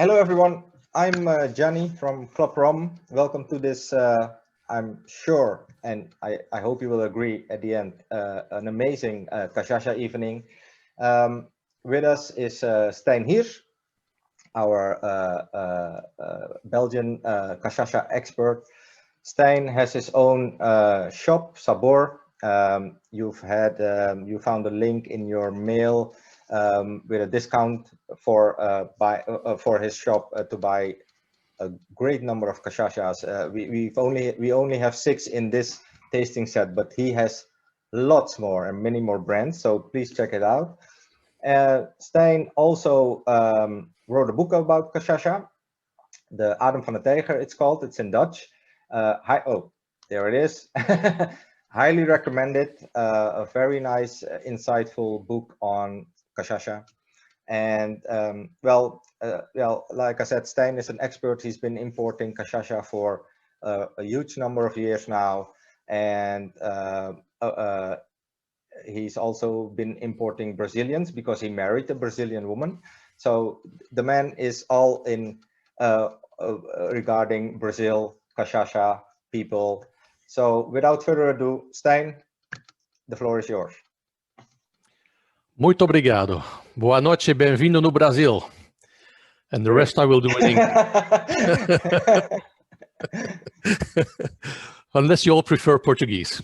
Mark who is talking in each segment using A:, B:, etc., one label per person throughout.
A: Hello, everyone. I'm Johnny from Club Rum. Welcome to this, I'm sure, and I hope you will agree at the end, an amazing Cachaça evening. With us is Stijn Hirsch, our Belgian Cachaça expert. Stijn has his own shop, Sabor. You found a link in your mail with a discount for his shop to buy a great number of cachaças. We only have 6 in this tasting set, but he has lots more and many more brands. So please check it out. Stijn also wrote a book about cachaça, the Adem van de Tijger. It's called. It's in Dutch. There it is. Highly recommended. A very nice, insightful book on cachaça. And like I said, Stijn is an expert. He's been importing cachaça for a huge number of years now, and he's also been importing Brazilians because he married a Brazilian woman. So the man is all in regarding Brazil, cachaça, people. So without further ado, Stijn, the floor is yours.
B: Muito obrigado. Boa noite, bem-vindo no Brasil. And the rest I will do in English. Unless you all prefer Portuguese.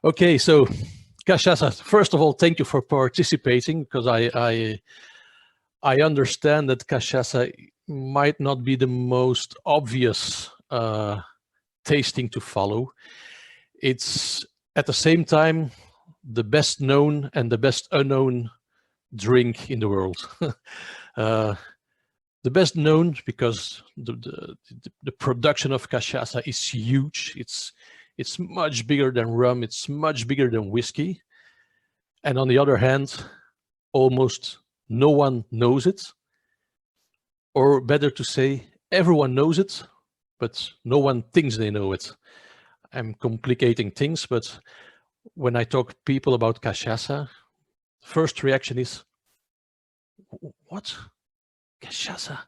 B: Okay, so Cachaça, first of all, thank you for participating, because I understand that Cachaça might not be the most obvious tasting to follow. It's at the same time the best known and the best unknown drink in the world. The best known because the production of cachaça is huge. It's much bigger than rum. It's much bigger than whiskey. And on the other hand, almost no one knows it. Or better to say, everyone knows it, but no one thinks they know it. I'm complicating things, but when I talk to people about cachaça, first reaction is, what? Cachaça?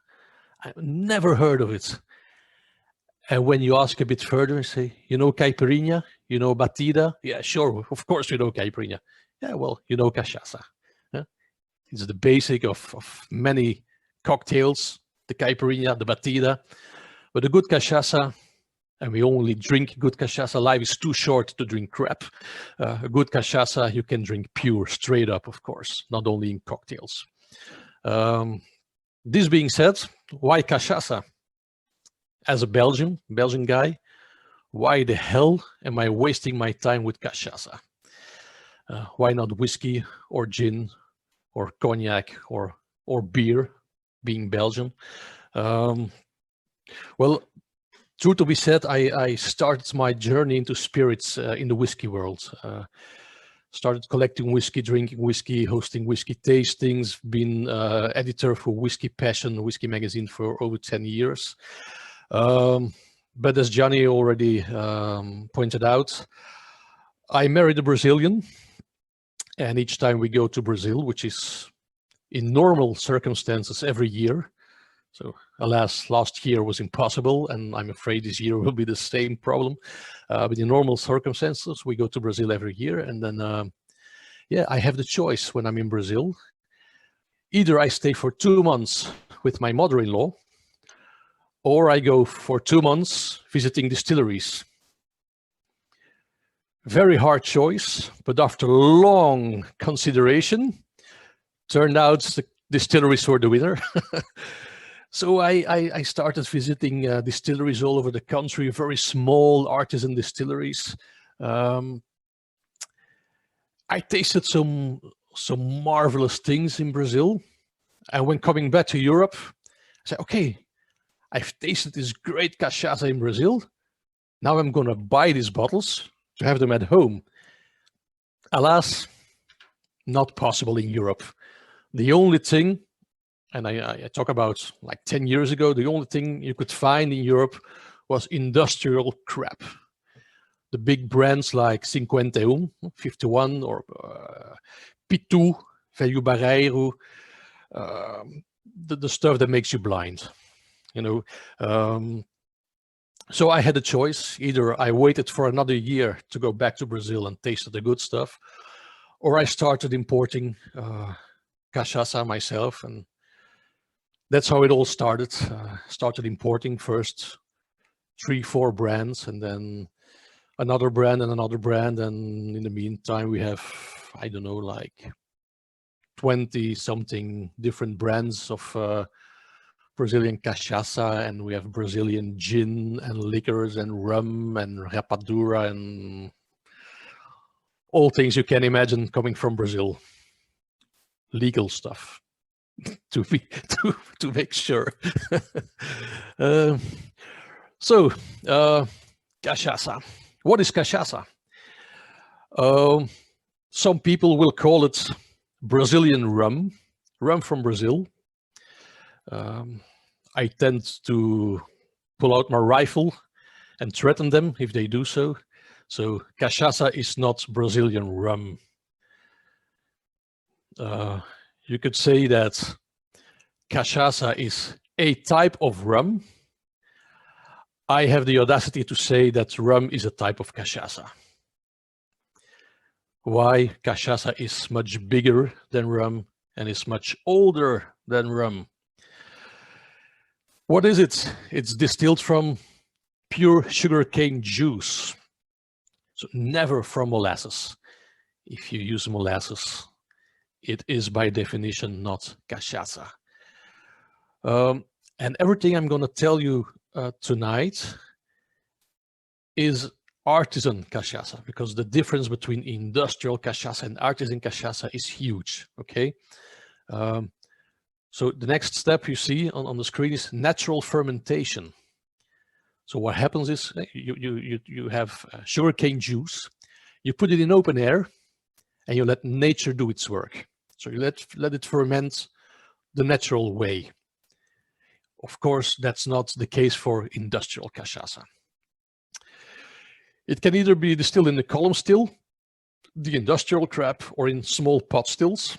B: I've never heard of it. And when you ask a bit further, say, you know caipirinha? You know batida? Yeah, sure, of course you know caipirinha. Yeah, well, you know cachaça. Yeah? It's the basic of many cocktails, the caipirinha, the batida. But a good cachaça, and we only drink good cachaça. Life is too short to drink crap. A good cachaça you can drink pure, straight up, of course, not only in cocktails. This being said, why cachaça? As a Belgian guy, why the hell am I wasting my time with cachaça? Why not whiskey or gin or cognac or beer, being Belgian? Well, true to be said, I started my journey into spirits in the whiskey world. Started collecting whiskey, drinking whiskey, hosting whiskey tastings, been editor for Whiskey Passion, whiskey magazine for over 10 years. But as Johnny already pointed out, I married a Brazilian. And each time we go to Brazil, which is in normal circumstances every year, so alas, last year was impossible, and I'm afraid this year will be the same problem. But in normal circumstances, we go to Brazil every year, and then, yeah, I have the choice when I'm in Brazil. Either I stay for 2 months with my mother-in-law, or I go for 2 months visiting distilleries. Very hard choice, but after long consideration, turned out the distilleries were the winner. So I started visiting distilleries all over the country, very small artisan distilleries. I tasted some marvelous things in Brazil. And when coming back to Europe, I said, okay, I've tasted this great cachaça in Brazil. Now I'm going to buy these bottles to have them at home. Alas, not possible in Europe. The only thing, and I talk about like 10 years ago, the only thing you could find in Europe was industrial crap. The big brands like 51, or Pitu, Velho Barreiro, the stuff that makes you blind, you know. So I had a choice. Either I waited for another year to go back to Brazil and tasted the good stuff, or I started importing cachaça myself, and that's how it all started. Started importing first 3-4 brands, and then another brand and another brand, and in the meantime we have, I don't know, like 20 something different brands of Brazilian cachaça, and we have Brazilian gin and liquors and rum and rapadura and all things you can imagine coming from Brazil. Legal stuff to make sure. So cachaça. What is cachaça? Some people will call it Brazilian rum from Brazil. I tend to pull out my rifle and threaten them if they do so. So cachaça is not Brazilian rum. You could say that cachaça is a type of rum. I have the audacity to say that rum is a type of cachaça. Why? Cachaça is much bigger than rum and is much older than rum. What is it? It's distilled from pure sugarcane juice. So never from molasses. If you use molasses, it is by definition not cachaça. And everything I'm going to tell you tonight is artisan cachaça, because the difference between industrial cachaça and artisan cachaça is huge, okay? So the next step you see on the screen is natural fermentation. So what happens is you have sugarcane juice, you put it in open air, and you let nature do its work. So you let it ferment the natural way. Of course, that's not the case for industrial cachaça. It can either be distilled in the column still, the industrial crap, or in small pot stills.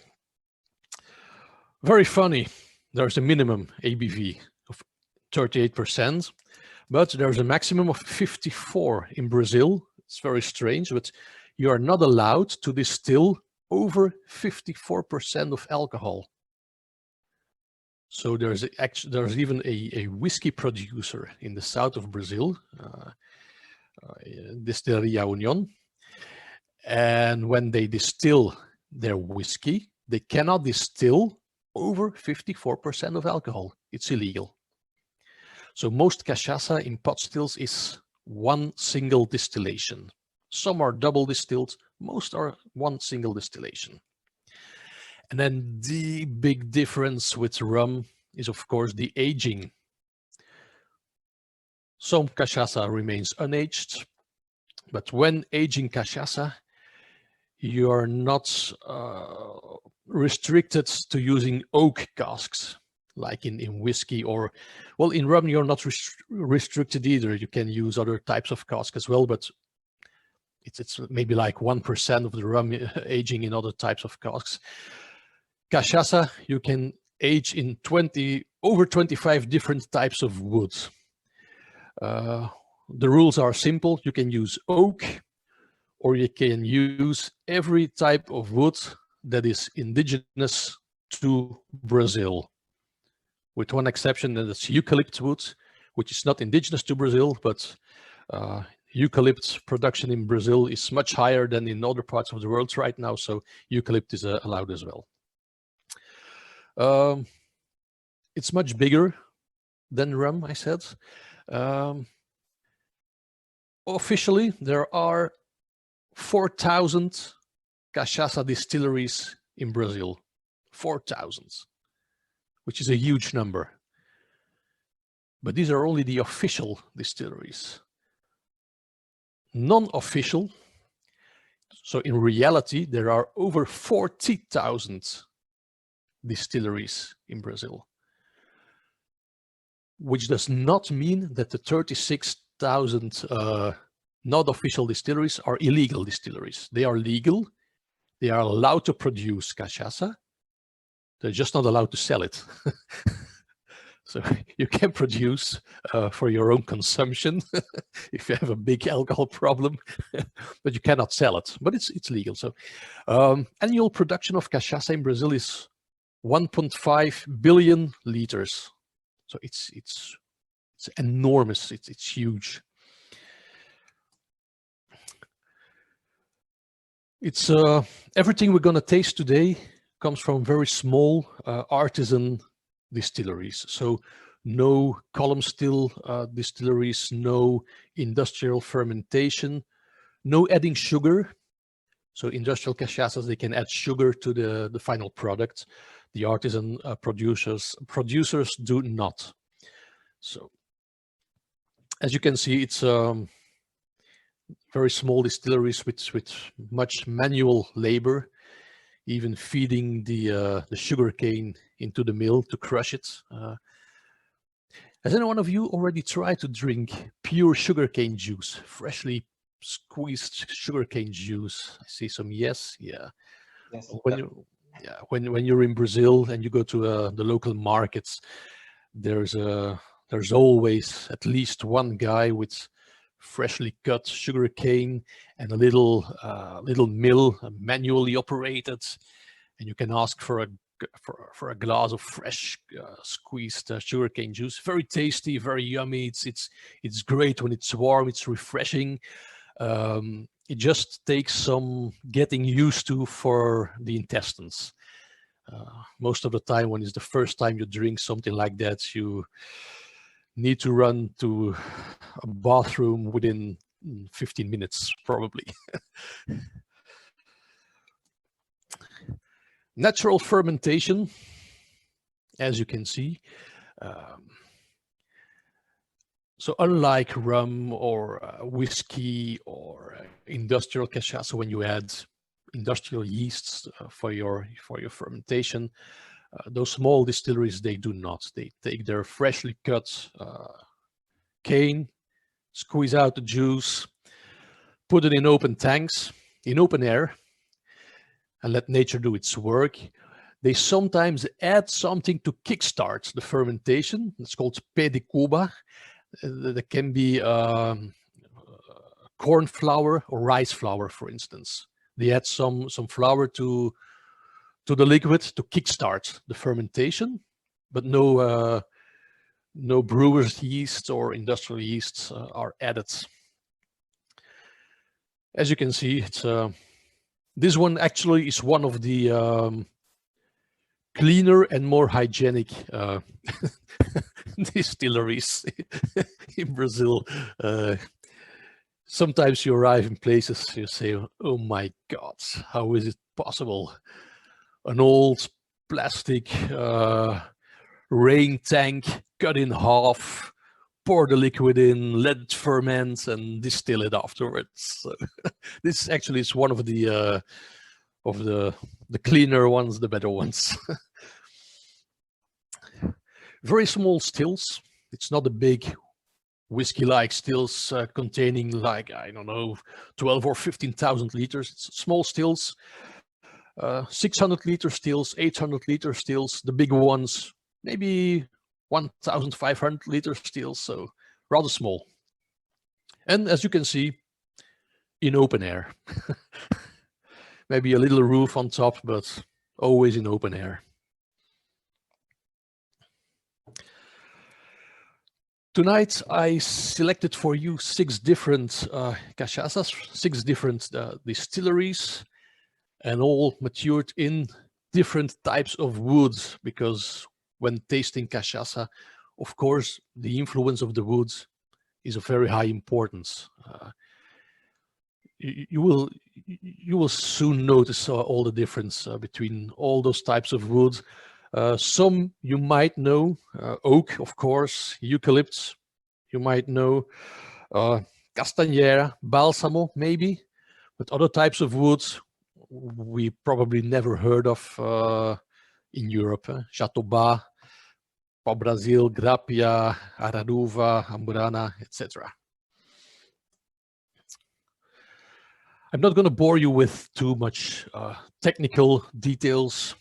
B: Very funny, there's a minimum ABV of 38%, but there's a maximum of 54 in Brazil. It's very strange, but you are not allowed to distill over 54% of alcohol. So there's even a whiskey producer in the south of Brazil, Distilleria Union, and when they distill their whiskey, they cannot distill over 54% of alcohol. It's illegal. So most cachaça in pot stills is one single distillation. Some are double distilled, most are one single distillation. And then the big difference with rum is, of course, the aging. Some cachaça remains unaged, but when aging cachaça, you are not restricted to using oak casks, like in whiskey, or, well, in rum, you're not restricted either. You can use other types of cask as well, but it's maybe like 1% of the rum aging in other types of casks. Cachaça, you can age in over 25 different types of wood. The rules are simple. You can use oak, or you can use every type of wood that is indigenous to Brazil, with one exception, and that's eucalypt wood, which is not indigenous to Brazil, but eucalypt production in Brazil is much higher than in other parts of the world right now, so eucalypt is allowed as well. It's much bigger than rum, I said. Officially, there are 4,000 cachaça distilleries in Brazil. 4,000, which is a huge number. But these are only the official distilleries. Non-official, so in reality, there are over 40,000 distilleries in Brazil, which does not mean that the 36,000 not official distilleries are illegal distilleries. They are legal. They are allowed to produce cachaça, They're just not allowed to sell it. So you can produce for your own consumption if you have a big alcohol problem, but you cannot sell it. But it's legal. So annual production of cachaça in Brazil is 1.5 billion liters. So it's enormous. It's huge. It's everything we're gonna taste today comes from very small artisan distilleries. So no column still distilleries, no industrial fermentation, no adding sugar. So industrial cachaças, they can add sugar to the final product. The artisan producers do not. So as you can see, it's very small distilleries with much manual labor, even feeding the sugar cane into the mill to crush it. Has any one of you already tried to drink pure sugarcane juice, freshly squeezed sugarcane juice? I see some yes, yeah.
A: Yes.
B: When you're in Brazil and you go to the local markets, there's always at least one guy with freshly cut sugarcane and a little mill, manually operated, and you can ask for a glass of fresh squeezed sugarcane juice. Very tasty, very yummy. It's great when it's warm. It's refreshing. It just takes some getting used to for the intestines. Most of the time, when it's the first time you drink something like that, you need to run to a bathroom within 15 minutes, probably. Natural fermentation, as you can see. So unlike rum or whiskey or industrial cachaça, when you add industrial yeasts for your fermentation, those small distilleries, they do not. They take their freshly cut cane, squeeze out the juice, put it in open tanks, in open air, and let nature do its work. They sometimes add something to kickstart the fermentation. It's called pé de cuba. That can be corn flour or rice flour, for instance. They add some flour to the liquid to kickstart the fermentation, but no brewer's yeast or industrial yeasts are added. As you can see, it's this one actually is one of the cleaner and more hygienic distilleries in Brazil. Sometimes you arrive in places, you say, oh my God, how is it possible? An old plastic rain tank cut in half, pour the liquid in, let it ferment, and distill it afterwards. So this actually is one of the cleaner ones, the better ones. Very small stills. It's not a big whiskey-like stills containing, like, I don't know, 12 or 15,000 liters. It's small stills, 600 liter stills, 800 liter stills. The big ones, maybe 1,500 liter stills, so rather small. And as you can see, in open air. Maybe a little roof on top, but always in open air. Tonight, I selected for you 6 different cachaças, 6 different distilleries, and all matured in different types of woods, because when tasting cachaça, of course, the influence of the woods is of very high importance. You will soon notice all the difference between all those types of woods. Some you might know, oak, of course, eucalypts, you might know, castanheira, balsamo, maybe, but other types of woods we probably never heard of in Europe. Jatobá, pau-brasil, grapia, araruva, amburana, etc. I'm not going to bore you with too much technical details.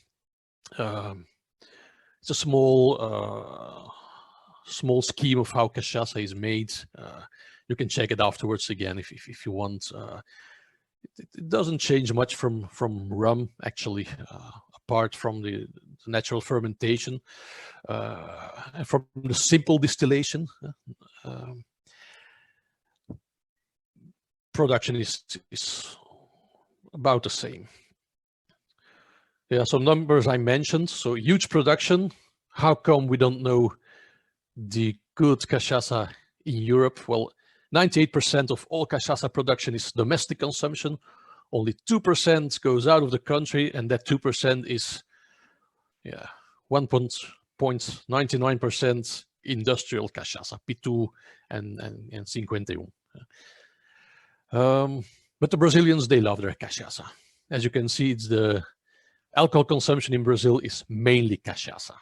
B: it's a small small scheme of how cachaça is made. You can check it afterwards again if you want. It doesn't change much from rum, actually, apart from the natural fermentation and from the simple distillation. Production is about the same. Yeah, some numbers I mentioned. So huge production. How come we don't know the good cachaça in Europe? Well, 98% of all cachaça production is domestic consumption. Only 2% goes out of the country, and that 2% is 1.99% industrial cachaça, P2 and 51. But the Brazilians, they love their cachaça. As you can see, it's the alcohol consumption in Brazil is mainly cachaça.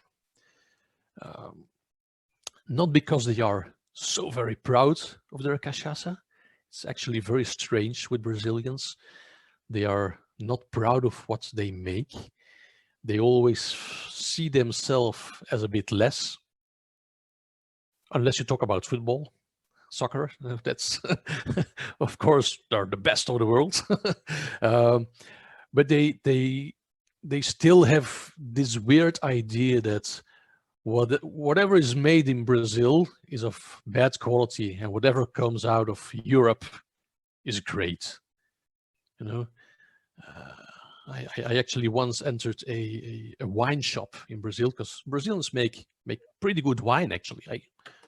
B: Not because they are so very proud of their cachaça. It's actually very strange with Brazilians. They are not proud of what they make. They always see themselves as a bit less. Unless you talk about football, soccer, that's, of course, they're the best of the world. But they still have this weird idea that whatever is made in Brazil is of bad quality, and whatever comes out of Europe is great. You know, I actually once entered a wine shop in Brazil, because Brazilians make pretty good wine. Actually, I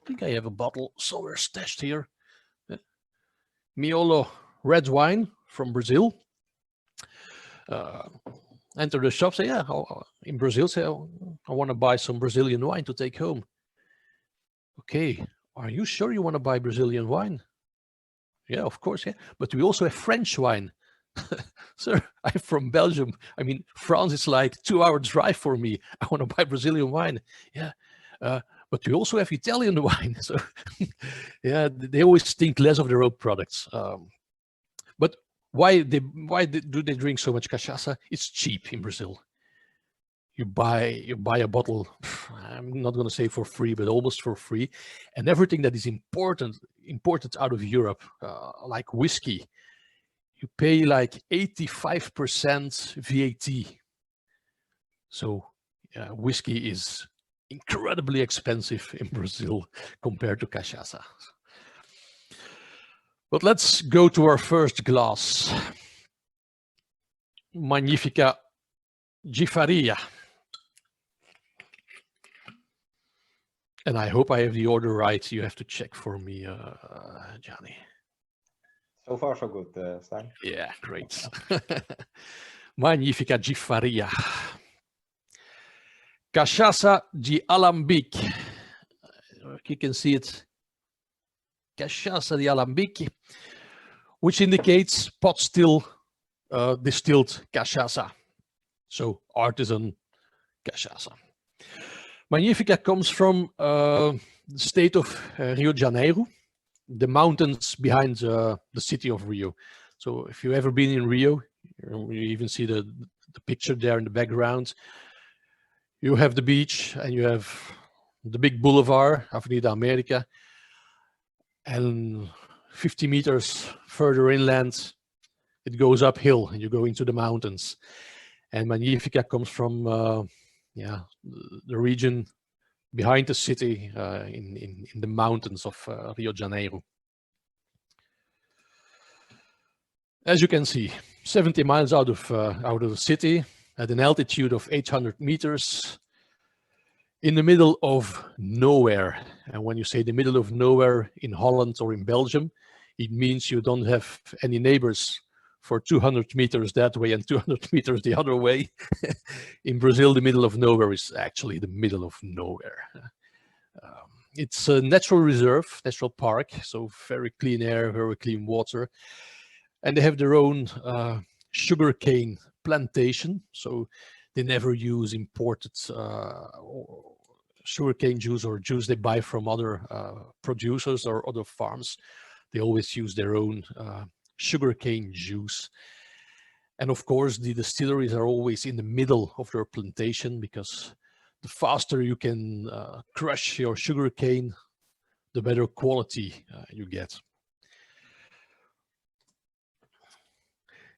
B: think I have a bottle somewhere stashed here. Miolo red wine from Brazil. Enter the shop, say, yeah, in Brazil, say, oh, I want to buy some Brazilian wine to take home. Okay, are you sure you want to buy Brazilian wine? Yeah, of course, yeah. But we also have French wine. Sir, I'm from Belgium. I mean, France is like 2-hour drive for me. I want to buy Brazilian wine. Yeah, but we also have Italian wine. So, yeah, they always think less of their own products. But why do they drink so much cachaça? It's cheap in Brazil. You buy a bottle, I'm not going to say for free, but almost for free. And everything that is imported out of Europe, like whiskey, you pay like 85% VAT. So whiskey is incredibly expensive in Brazil compared to cachaça. But let's go to our first glass. Magnifica de Faria. And I hope I have the order right. You have to check for me, Johnny.
A: So far, so good, Stijn.
B: Yeah, great. Magnifica de Faria. Cachaça de Alambique. You can see it. Cachaça de Alambique, which indicates pot still distilled cachaça. So artisan cachaça. Magnifica comes from the state of Rio de Janeiro, the mountains behind the city of Rio. So if you've ever been in Rio, you even see the picture there in the background. You have the beach and you have the big boulevard, Avenida America, and 50 meters further inland, it goes uphill and you go into the mountains. And Magnifica comes from the region behind the city in the mountains of Rio de Janeiro. As you can see, 70 miles out of the city at an altitude of 800 meters in the middle of nowhere. And when you say the middle of nowhere in Holland or in Belgium, it means you don't have any neighbors for 200 meters that way and 200 meters the other way. In Brazil, the middle of nowhere is actually the middle of nowhere. It's a natural reserve, natural park, so very clean air, very clean water. And they have their own sugarcane plantation, so they never use imported sugarcane juice or juice they buy from other producers or other farms. They always use their own sugarcane juice. And of course, the distilleries are always in the middle of their plantation because the faster you can crush your sugar cane, the better quality you get.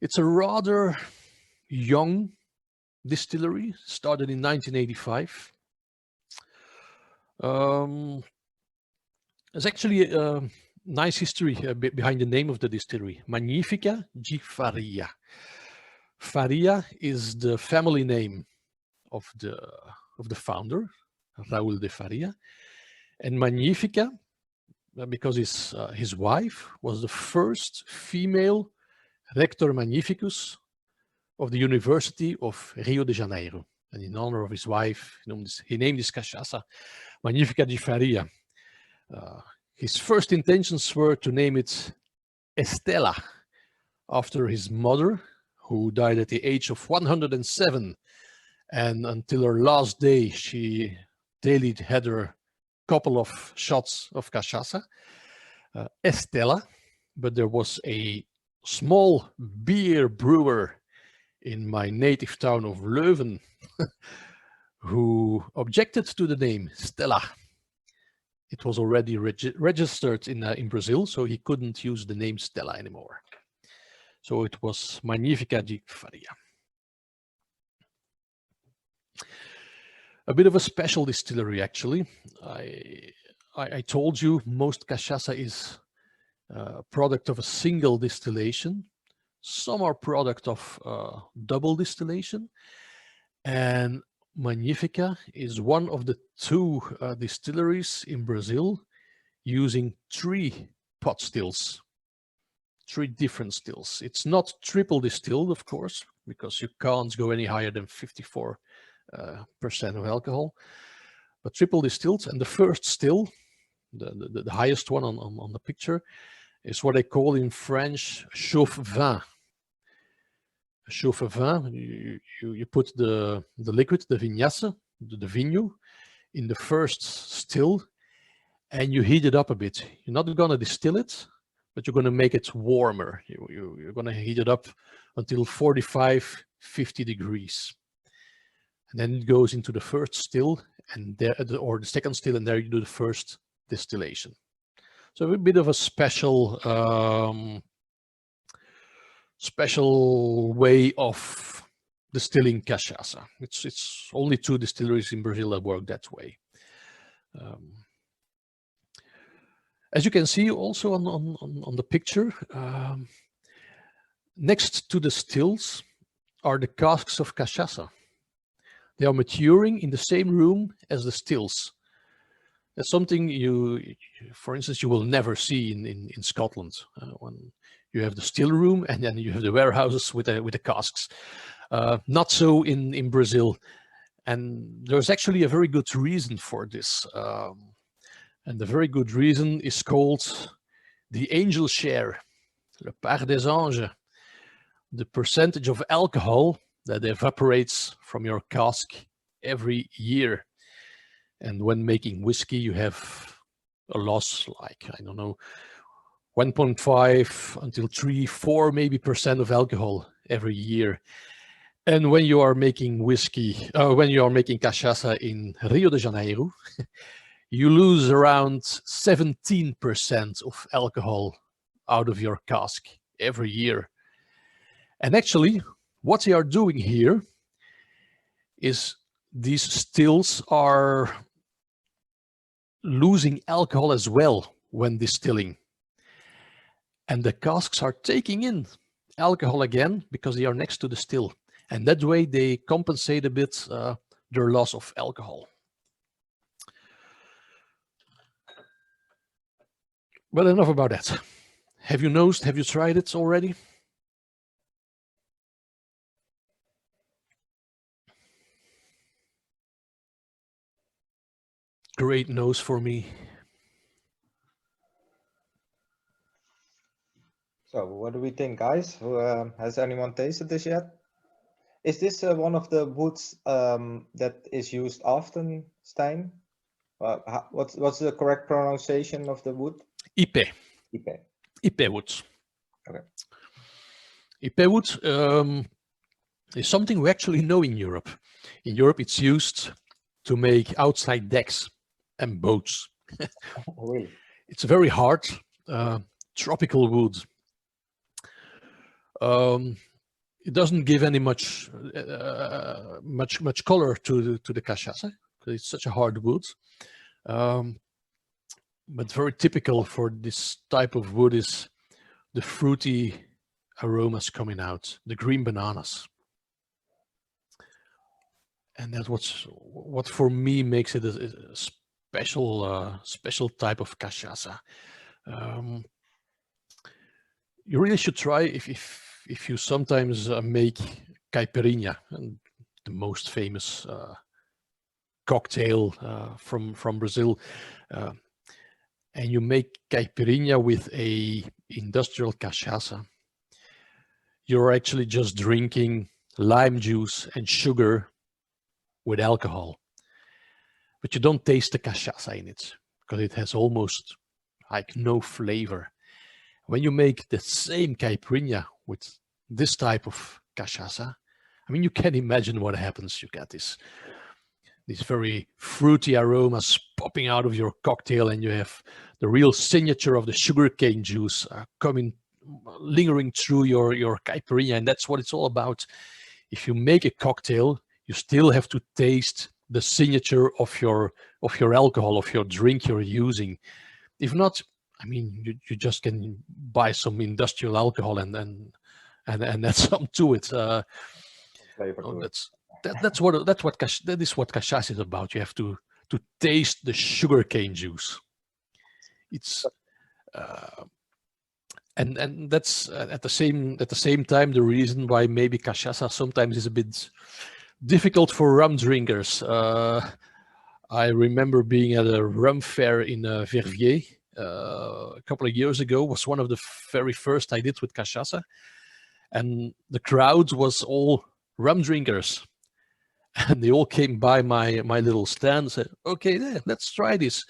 B: It's a rather young distillery, started in 1985. There's actually a nice history behind the name of the distillery, Magnifica de Faria. Faria is the family name of the founder, Raúl de Faria, and Magnifica, because his wife was the first female rector magnificus of the University of Rio de Janeiro. And in honor of his wife, he named this cachaça Magnifica de Faria. His first intentions were to name it Estela, after his mother, who died at the age of 107. And until her last day, she daily had her couple of shots of cachaça, Estela. But there was a small beer brewer in my native town of Leuven who objected to the name Stella. It was already registered in Brazil, so he couldn't use the name Stella anymore. So it was Magnifica de Faria. A bit of a special distillery, actually. I told you most cachaça is a product of a single distillation. Some are product of double distillation. And Magnifica is one of the two distilleries in Brazil using 3 pot stills, 3 different stills. It's not triple distilled, of course, because you can't go any higher than 54% of alcohol, but triple distilled. And the first still, the highest one on the picture, is what they call in French chauffe-vin. Chauffe-vin, you put the liquid, the vignasse, the vinho, in the first still, and you heat it up a bit. You're not going to distill it, but you're going to make it warmer. You're going to heat it up until 45, 50 degrees. And then it goes into the first still, and there, or the second still, and there you do the first distillation. So a bit of a special way of distilling cachaça. It's only 2 distilleries in Brazil that work that way. As you can see also on the picture, next to the stills are the casks of cachaça. They are maturing in the same room as the stills. That's something for instance, you will never see in Scotland. When you have the still room and then you have the warehouses with the casks. Not so in Brazil. And there's actually a very good reason for this. And the very good reason is called the angel share, le part des anges, the percentage of alcohol that evaporates from your cask every year. And when making whiskey, you have a loss like, I don't know, 1.5 until 3, 4 maybe % of alcohol every year. And when you are making whiskey, when you are making cachaça in Rio de Janeiro, you lose around 17% of alcohol out of your cask every year. And actually, what they are doing here is these stills are losing alcohol as well when distilling. And the casks are taking in alcohol again because they are next to the still. And that way they compensate a bit their loss of alcohol. But enough about that. Have you nosed? Have you tried it already? Great nose for me.
A: So what do we think, guys? Has anyone tasted this yet? Is this one of the woods that is used often, Stijn? What's the correct pronunciation of the wood?
B: Ipe.
A: Ipe.
B: Ipe wood.
A: Okay.
B: Ipe wood is something we actually know in Europe. In Europe, it's used to make outside decks and boats.
A: Really?
B: It's a very hard tropical wood. It doesn't give any much color to the cachaça because it's such a hard wood. But very typical for this type of wood is the fruity aromas coming out, the green bananas. And that's what for me makes it a special type of cachaça. You really should try if you sometimes make caipirinha, and the most famous cocktail from Brazil, and you make caipirinha with a industrial cachaça. You're actually just drinking lime juice and sugar with alcohol, but you don't taste the cachaça in it because it has almost like no flavor. When you make the same caipirinha with this type of cachaça, I mean, you can imagine what happens. You get these very fruity aromas popping out of your cocktail, and you have the real signature of the sugarcane juice lingering through your caipirinha, and that's what it's all about. If you make a cocktail, you still have to taste the signature of your alcohol, of your drink you're using. If not, I mean, you just can buy some industrial alcohol and add some to it. That is what cachaça is about. You have to taste the sugarcane juice. It's and that's at the same time the reason why maybe cachaça sometimes is a bit difficult for rum drinkers. I remember being at a rum fair in Verviers a couple of years ago. It was one of the very first I did with cachaça, and the crowd was all rum drinkers, and they all came by my little stand and said, "Okay, let's try this.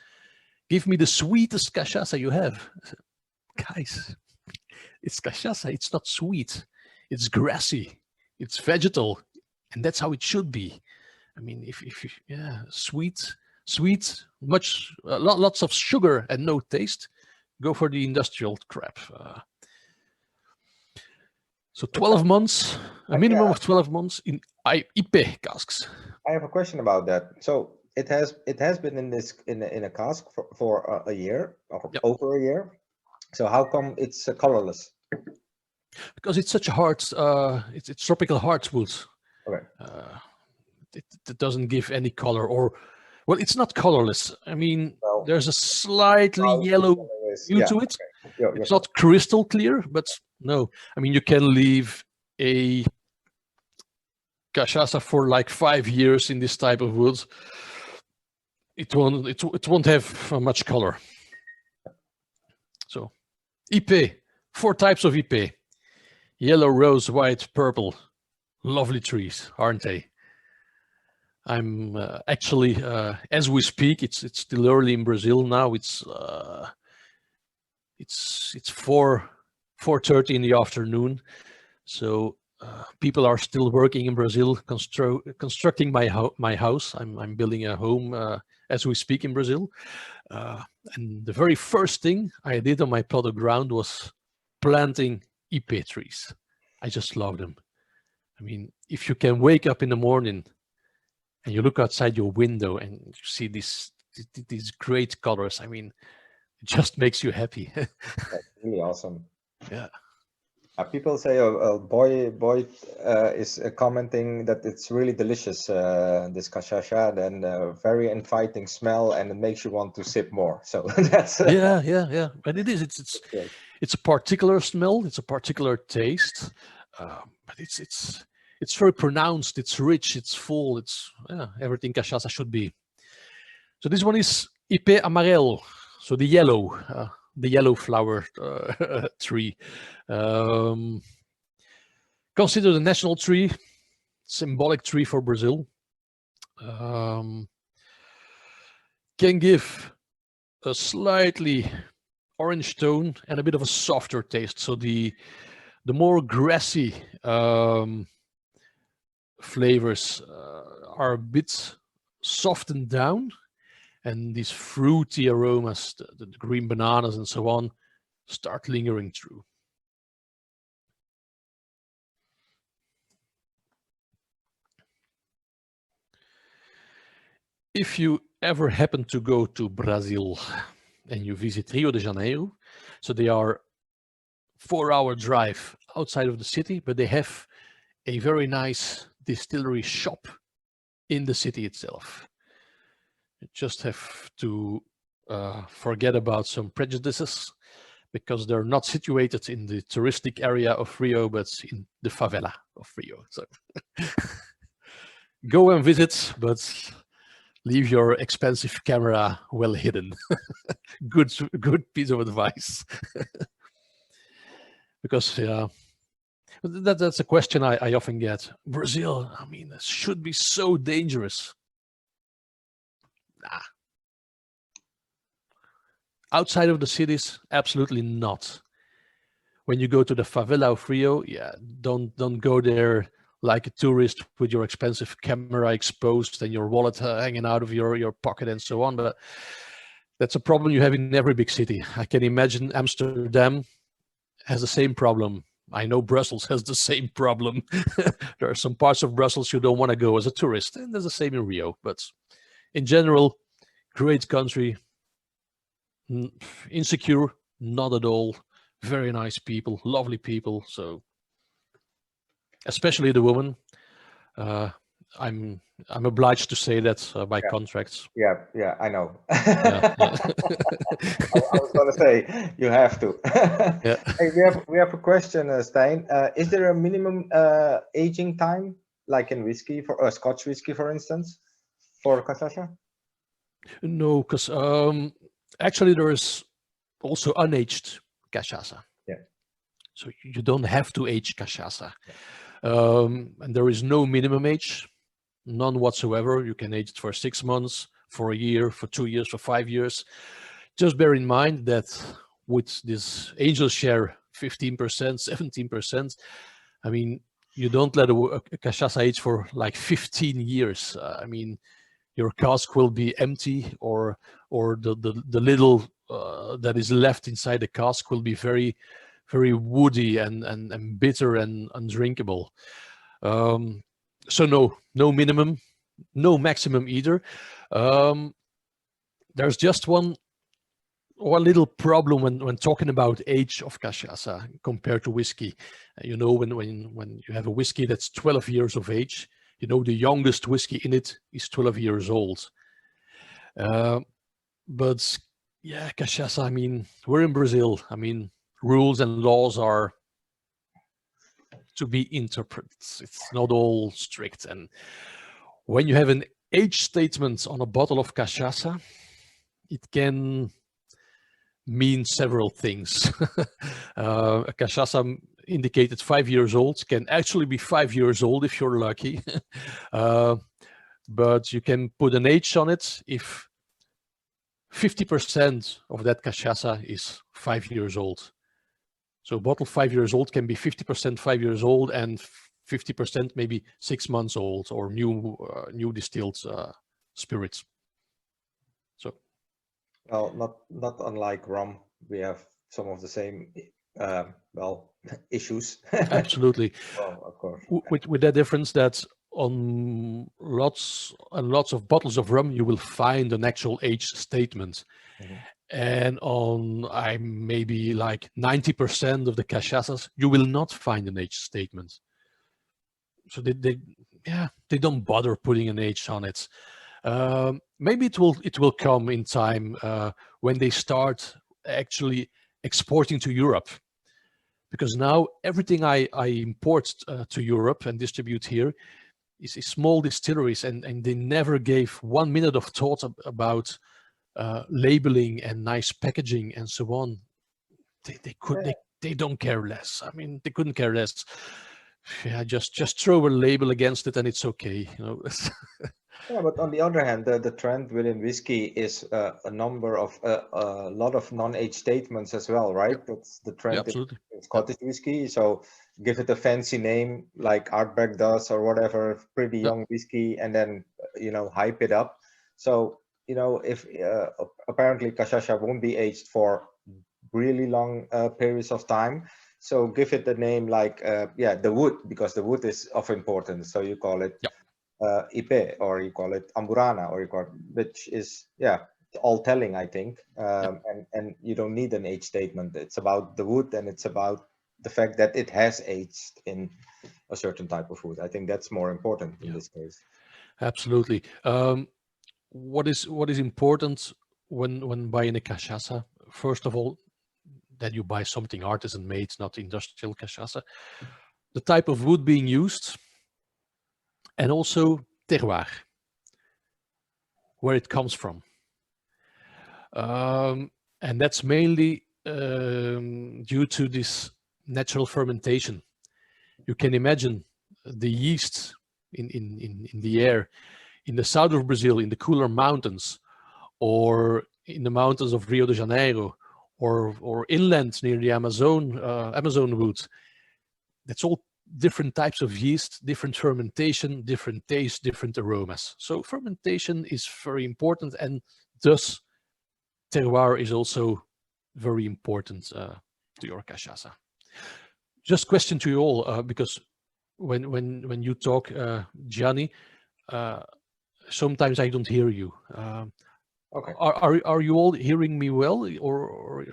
B: Give me the sweetest cachaça you have." I said, "Guys, it's cachaça. It's not sweet. It's grassy. It's vegetal, and that's how it should be. I mean, if sweet, lots of sugar and no taste, go for the industrial crap." So 12 months, a minimum of 12 months in IP casks.
A: I have a question about that. So it has been in a cask for a year or over a year. So how come it's colorless?
B: Because it's such a hard, it's tropical hardwood.
A: Okay.
B: It doesn't give any color, or well, it's not colorless. I mean, there's a slightly yellow hue to it. Okay. It's not crystal clear, but no. I mean, you can leave a cachaça for like 5 years in this type of wood. It won't have much color. So, IP, 4 types of IP: yellow, rose, white, purple. Lovely trees, aren't they? I'm actually, as we speak, it's still early in Brazil now. It's 4:30 in the afternoon, so people are still working in Brazil, constructing my house. I'm building a home as we speak in Brazil, and the very first thing I did on my plot of ground was planting IP trees. I just love them. I mean, if you can wake up in the morning and you look outside your window and you see these great colors, I mean, it just makes you happy.
A: That's really awesome.
B: Yeah.
A: People say, boy is commenting that it's really delicious, this cachaça, and very inviting smell, and it makes you want to sip more. So that's
B: yeah. But it is. It's a particular smell. It's a particular taste. But it's very pronounced. It's rich. It's full. It's everything cachaça should be. So this one is IP amarelo. So the yellow flower tree. Considered a national tree, symbolic tree for Brazil. Can give a slightly orange tone and a bit of a softer taste. So the more grassy flavors are a bit soften down, and these fruity aromas, the green bananas and so on, start lingering through. If you ever happen to go to Brazil and you visit Rio de Janeiro, so they are 4-hour drive outside of the city, but they have a very nice distillery shop in the city itself. You just have to forget about some prejudices, because they're not situated in the touristic area of Rio, but in the favela of Rio. So go and visit, but leave your expensive camera well hidden. Good piece of advice. Because that's a question I often get. Brazil, I mean, it should be so dangerous. Nah. Outside of the cities, absolutely not. When you go to the favela of Rio, yeah, don't go there like a tourist with your expensive camera exposed and your wallet hanging out of your pocket and so on. But that's a problem you have in every big city. I can imagine Amsterdam has the same problem. I know Brussels has the same problem. There are some parts of Brussels you don't want to go as a tourist, and there's the same in Rio. But in general, great country. Insecure, not at all. Very nice people, lovely people. So, especially the woman, I'm obliged to say that by contracts.
A: Yeah, I know.
B: Yeah.
A: I was going to say you have to.
B: Yeah.
A: Hey, we have a question, Stijn. Is there a minimum aging time, like in whiskey, for Scotch whiskey, for instance, for cachaça?
B: No, because actually there is also unaged cachaça.
A: Yeah.
B: So you don't have to age cachaça. And there is no minimum age, none whatsoever. You can age it for 6 months, for a year, for 2 years, for 5 years. Just bear in mind that with this angel share, 15%, 17%, I mean, you don't let a cachaça age for like 15 years. I mean, your cask will be empty, or the little that is left inside the cask will be very, very woody and bitter and undrinkable. So no minimum, no maximum either. There's just one little problem when talking about age of cachaça compared to whiskey. You know, when you have a whiskey that's 12 years of age, you know, the youngest whiskey in it is 12 years old. But yeah, cachaça, I mean, we're in Brazil. I mean, rules and laws are to be interpreted. It's not all strict. And when you have an age statement on a bottle of cachaça, it can mean several things. A cachaça indicated 5 years old can actually be 5 years old if you're lucky. But you can put an age on it if 50% of that cachaça is 5 years old. So a bottle 5 years old can be 50% 5 years old and 50% maybe 6 months old, or new distilled spirits. So,
A: well, not unlike rum, we have some of the same issues.
B: Absolutely.
A: Well, of course.
B: With that difference that on lots and lots of bottles of rum you will find an actual age statement. Mm-hmm. And on maybe like 90% of the cachaças, you will not find an age statement. So they don't bother putting an age on it. Maybe it will come in time when they start actually exporting to Europe, because now everything I import to Europe and distribute here is small distilleries, and they never gave 1 minute of thought about labeling and nice packaging and so on. They don't care less. I mean, they couldn't care less. Yeah, just throw a label against it and it's okay, you know.
A: Yeah, but on the other hand, the trend within whiskey is a lot of non-age statements as well, right? Yep. That's the trend in Scottish whiskey. So give it a fancy name like Ardbeg does or whatever, pretty young whiskey, and then hype it up. So, if apparently cachaça won't be aged for really long periods of time, so give it the name like the wood, because the wood is of importance. So you call it IP, or you call it Amburana, or you call it, which is all telling, I think. And you don't need an age statement. It's about the wood, and it's about the fact that it has aged in a certain type of wood. I think that's more important in this case.
B: Absolutely. What is important when buying a cachaça? First of all, that you buy something artisan made, not industrial cachaça. The type of wood being used, and also terroir, where it comes from. And that's mainly due to this natural fermentation. You can imagine the yeast in the air in the south of Brazil, in the cooler mountains, or in the mountains of Rio de Janeiro, or inland near the Amazon woods. That's all different types of yeast, different fermentation, different taste, different aromas. So fermentation is very important, and thus terroir is also very important to your cachaça. Just question to you all, because when you talk, Gianni, sometimes I don't hear you.
A: Okay.
B: Are you all hearing me well, or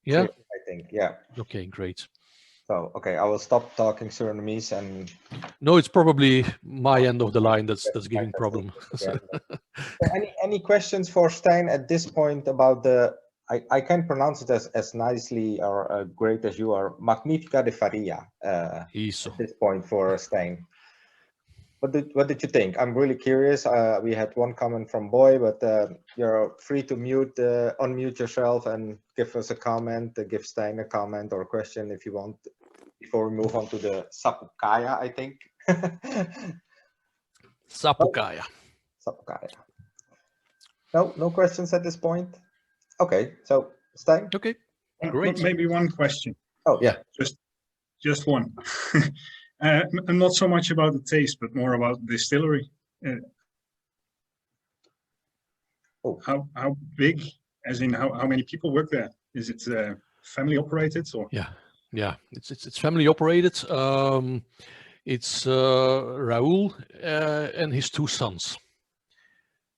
B: yeah?
A: I think, yeah.
B: Okay, great.
A: So, okay, I will stop talking Surinamese, and
B: no, it's probably my end of the line that's giving problem.
A: So any questions for Stijn at this point about the? I can't pronounce it as nicely or great as you are. Magnifica de Faria. At this point for Stijn. What did you think? I'm really curious. We had one comment from Boy, but you're free to unmute yourself and give us a comment, give Stijn a comment or a question if you want, before we move on to the Sapucaia, I think.
B: Sapucaia.
A: Sapucaia. No questions at this point? Okay, so Stijn?
B: Okay, great.
C: Maybe one question.
A: Oh, yeah.
C: Just one. Not so much about the taste, but more about the distillery. How big, as in how many people work there? Is it family operated, or?
B: Yeah, it's family operated. It's Raul and his two sons.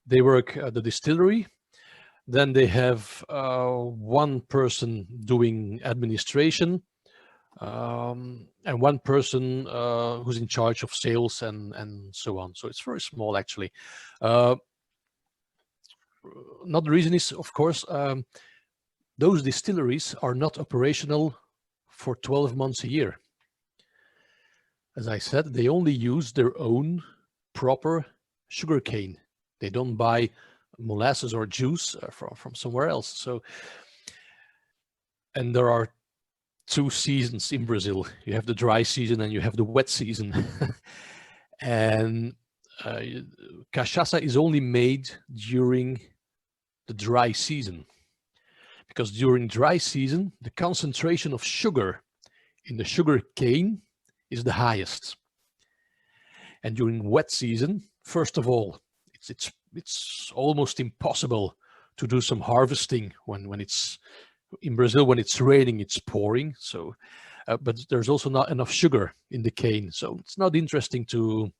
B: They work at the distillery. Then they have one person doing administration, and one person who's in charge of sales and so on. So it's very small, actually. Not the reason is, of course, those distilleries are not operational for 12 months a year. As I said, they only use their own proper sugarcane. They don't buy molasses or juice from somewhere else. So, and there are two seasons in Brazil. You have the dry season and you have the wet season. And cachaça is only made during the dry season, because during dry season, the concentration of sugar in the sugar cane is the highest. And during wet season, first of all, it's almost impossible to do some harvesting when it's in Brazil. When it's raining, it's pouring. So, but there's also not enough sugar in the cane, so it's not interesting to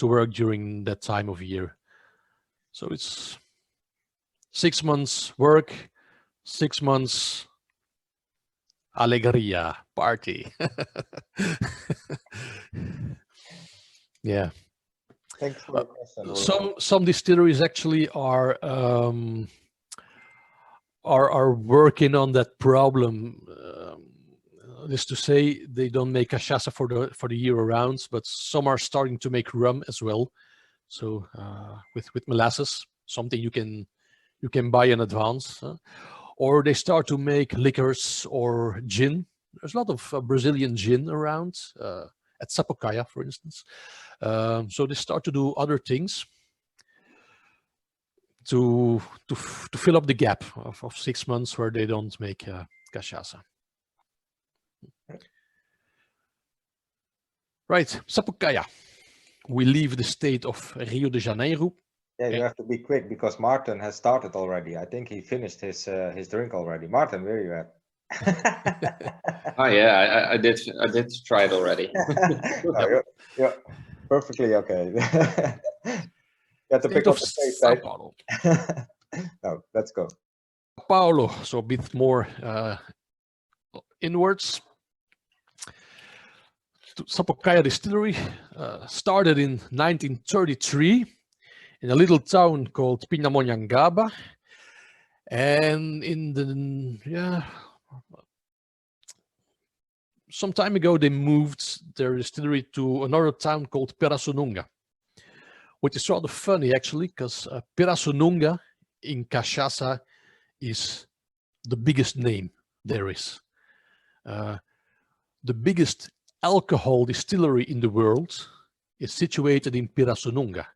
B: work during that time of year. So it's 6 months work, 6 months alegria, party. Yeah.
A: Thanks for the question.
B: Some distilleries actually are working on that problem. Is to say, they don't make cachaça for the year around, but some are starting to make rum as well. So with molasses, something you can buy in advance, or they start to make liquors or gin. There's a lot of Brazilian gin around at Sapucaia, for instance. So they start to do other things to fill up the gap of 6 months where they don't make cachaça. Right, Sapucaia. we leave the state of Rio de Janeiro.
A: Yeah, you have to be quick because Martin has started already. I think he finished his drink already. Martin, where are you at?
D: Oh yeah, I did try it already.
A: No, you're perfectly okay. You have to
B: State
A: pick
B: of
A: up the pace,
B: Sao
A: right?
B: Paulo.
A: No, let's go.
B: Sao Paulo, so a bit more inwards. Sapucaia distillery started in 1933 in a little town called Pindamonhangaba, and in the some time ago they moved their distillery to another town called Pirassununga, which is sort of funny actually, because Pirassununga in Cachaça is the biggest name there is. The biggest alcohol distillery in the world is situated in Pirassununga,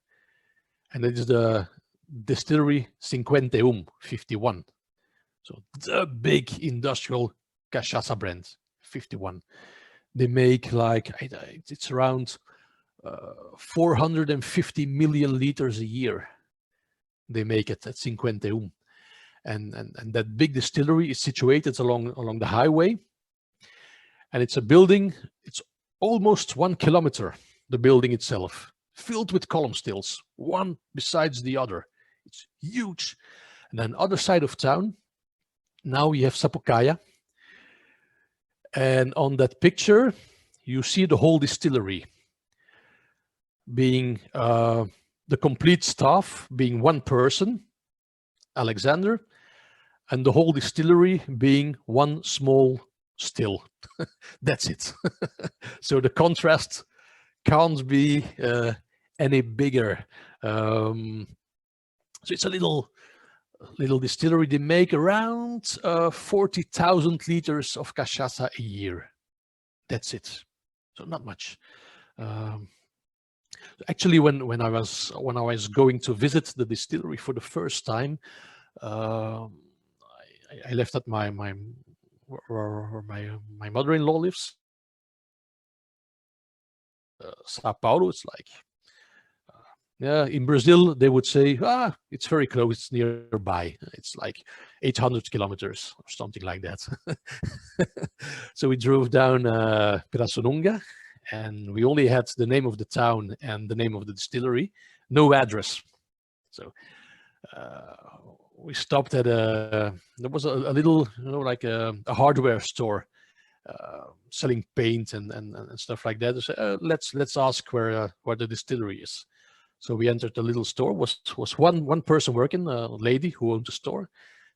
B: and it is the distillery 51. So the big industrial cachaça brand, 51. They make like, it's around 450 million liters a year. They make it at 51. And that big distillery is situated along the highway. And it's a building, it's almost 1 kilometer, the building itself, filled with column stills, one besides the other. It's huge. And then other side of town, now you have Sapucaia. And on that picture, you see the whole distillery being the complete staff being one person, Alexander, and the whole distillery being one small still. That's it. So the contrast can't be any bigger. So it's a little distillery. They make around 40,000 liters of cachaça a year. That's it. So not much. Actually, when I was going to visit the distillery for the first time, I left at my mother-in-law lives. Sao Paulo. It's like, yeah, in Brazil they would say, it's very close, it's nearby. It's like 800 kilometers or something like that. So we drove down Pirassununga, and we only had the name of the town and the name of the distillery, no address. So we stopped at there was a little, like a hardware store selling paint and stuff like that. So, let's ask where the distillery is. So we entered the little store. Was one person working, a lady who owned the store.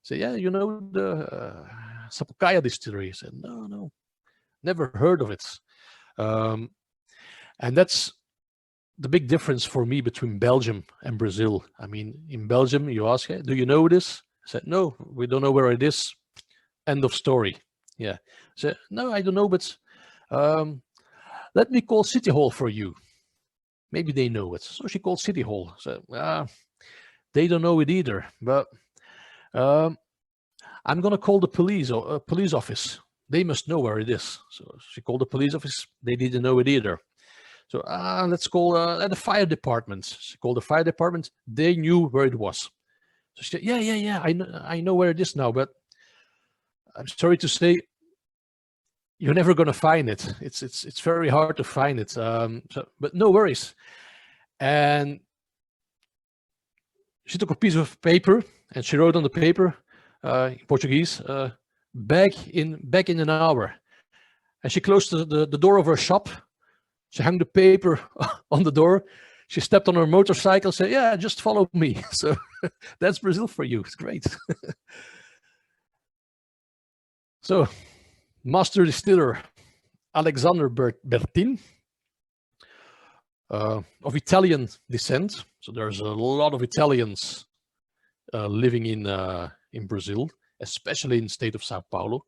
B: Said, yeah, you know the Sapucaia distillery? I said, no, never heard of it. And that's the big difference for me between Belgium and Brazil. I mean, in Belgium, you ask, hey, do you know this? I said, no, we don't know where it is. End of story. Yeah. I said, no, I don't know, but let me call City Hall for you. Maybe they know it. So she called City Hall. So they don't know it either. But I'm going to call the police office. They must know where it is. So she called the police office. They didn't know it either. So let's call the fire department. She called the fire department. They knew where it was. So she said, yeah, I know where it is now, but I'm sorry to say, you're never going to find it. It's very hard to find it. But no worries. And she took a piece of paper and she wrote on the paper in Portuguese, back in an hour. And she closed the door of her shop. She hung the paper on the door. She stepped on her motorcycle, said, yeah, just follow me. So that's Brazil for you. It's great. So master distiller Alexander Bertin, of Italian descent. So there's a lot of Italians living in Brazil, especially in the state of Sao Paulo.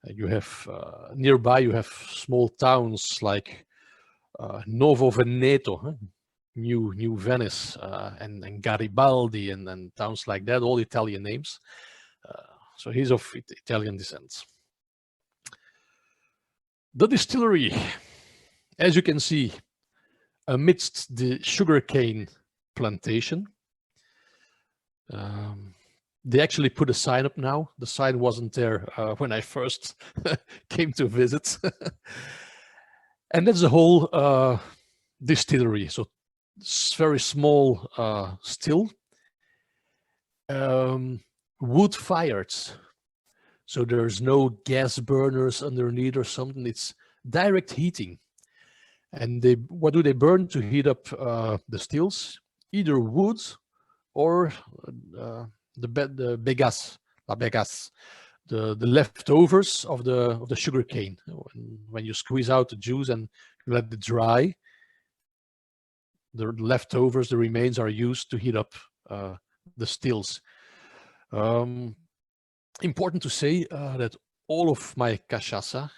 B: You have nearby, you have small towns like Novo Veneto, New Venice, and Garibaldi, and towns like that, all Italian names. So he's of Italian descent. The distillery, as you can see, amidst the sugarcane plantation. They actually put a sign up now. The sign wasn't there when I first came to visit. And that's the whole distillery. So it's very small still. Wood fired. So there's no gas burners underneath or something. It's direct heating. And what do they burn to heat up the stills? Either wood or the begas, the leftovers of the sugar cane. When you squeeze out the juice and you let it dry, the leftovers, the remains, are used to heat up the stills. Important to say that all of my cachaça,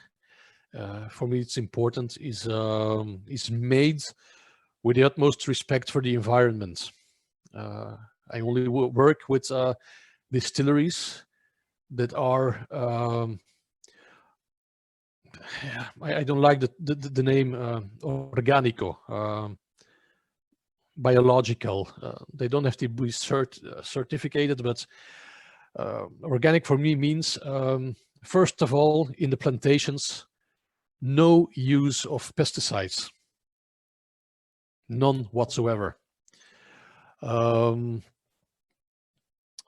B: for me it's important, is made with the utmost respect for the environment. I only work with distilleries that are, I don't like the name organico, biological. They don't have to be certificated, but organic for me means, first of all, in the plantations, no use of pesticides, none whatsoever.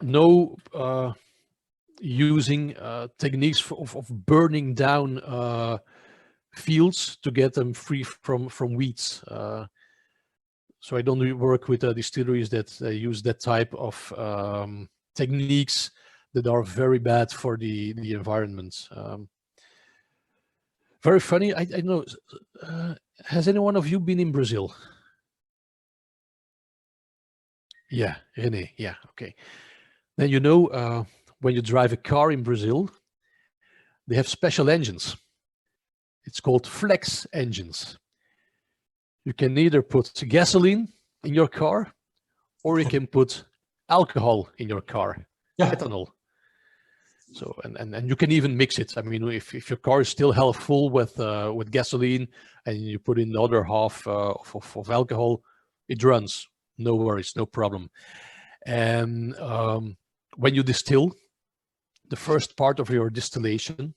B: No using techniques of burning down fields to get them free from weeds. So I don't work with distilleries that use that type of techniques that are very bad for the environment. Very funny. I know. Has any one of you been in Brazil? Yeah, René. Yeah, okay. Then you know, when you drive a car in Brazil, they have special engines. It's called flex engines. You can either put gasoline in your car, or you can put alcohol in your car, ethanol. So and you can even mix it. I mean, if your car is still half full with gasoline and you put in the other half of alcohol, it runs. No worries, no problem. And when you distill, the first part of your distillation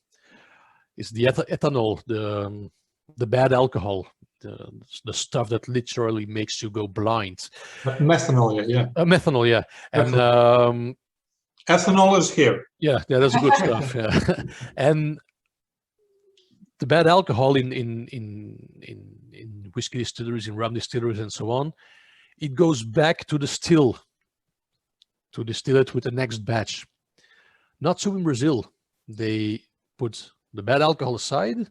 B: is the ethanol, the bad alcohol, the stuff that literally makes you go blind.
E: Methanol, yeah.
B: Methanol, yeah. And
E: ethanol is here.
B: Yeah, that's good stuff. Yeah. And the bad alcohol in whiskey distilleries, in rum distilleries, and so on, it goes back to the still to distill it with the next batch. Not so in Brazil. They put the bad alcohol aside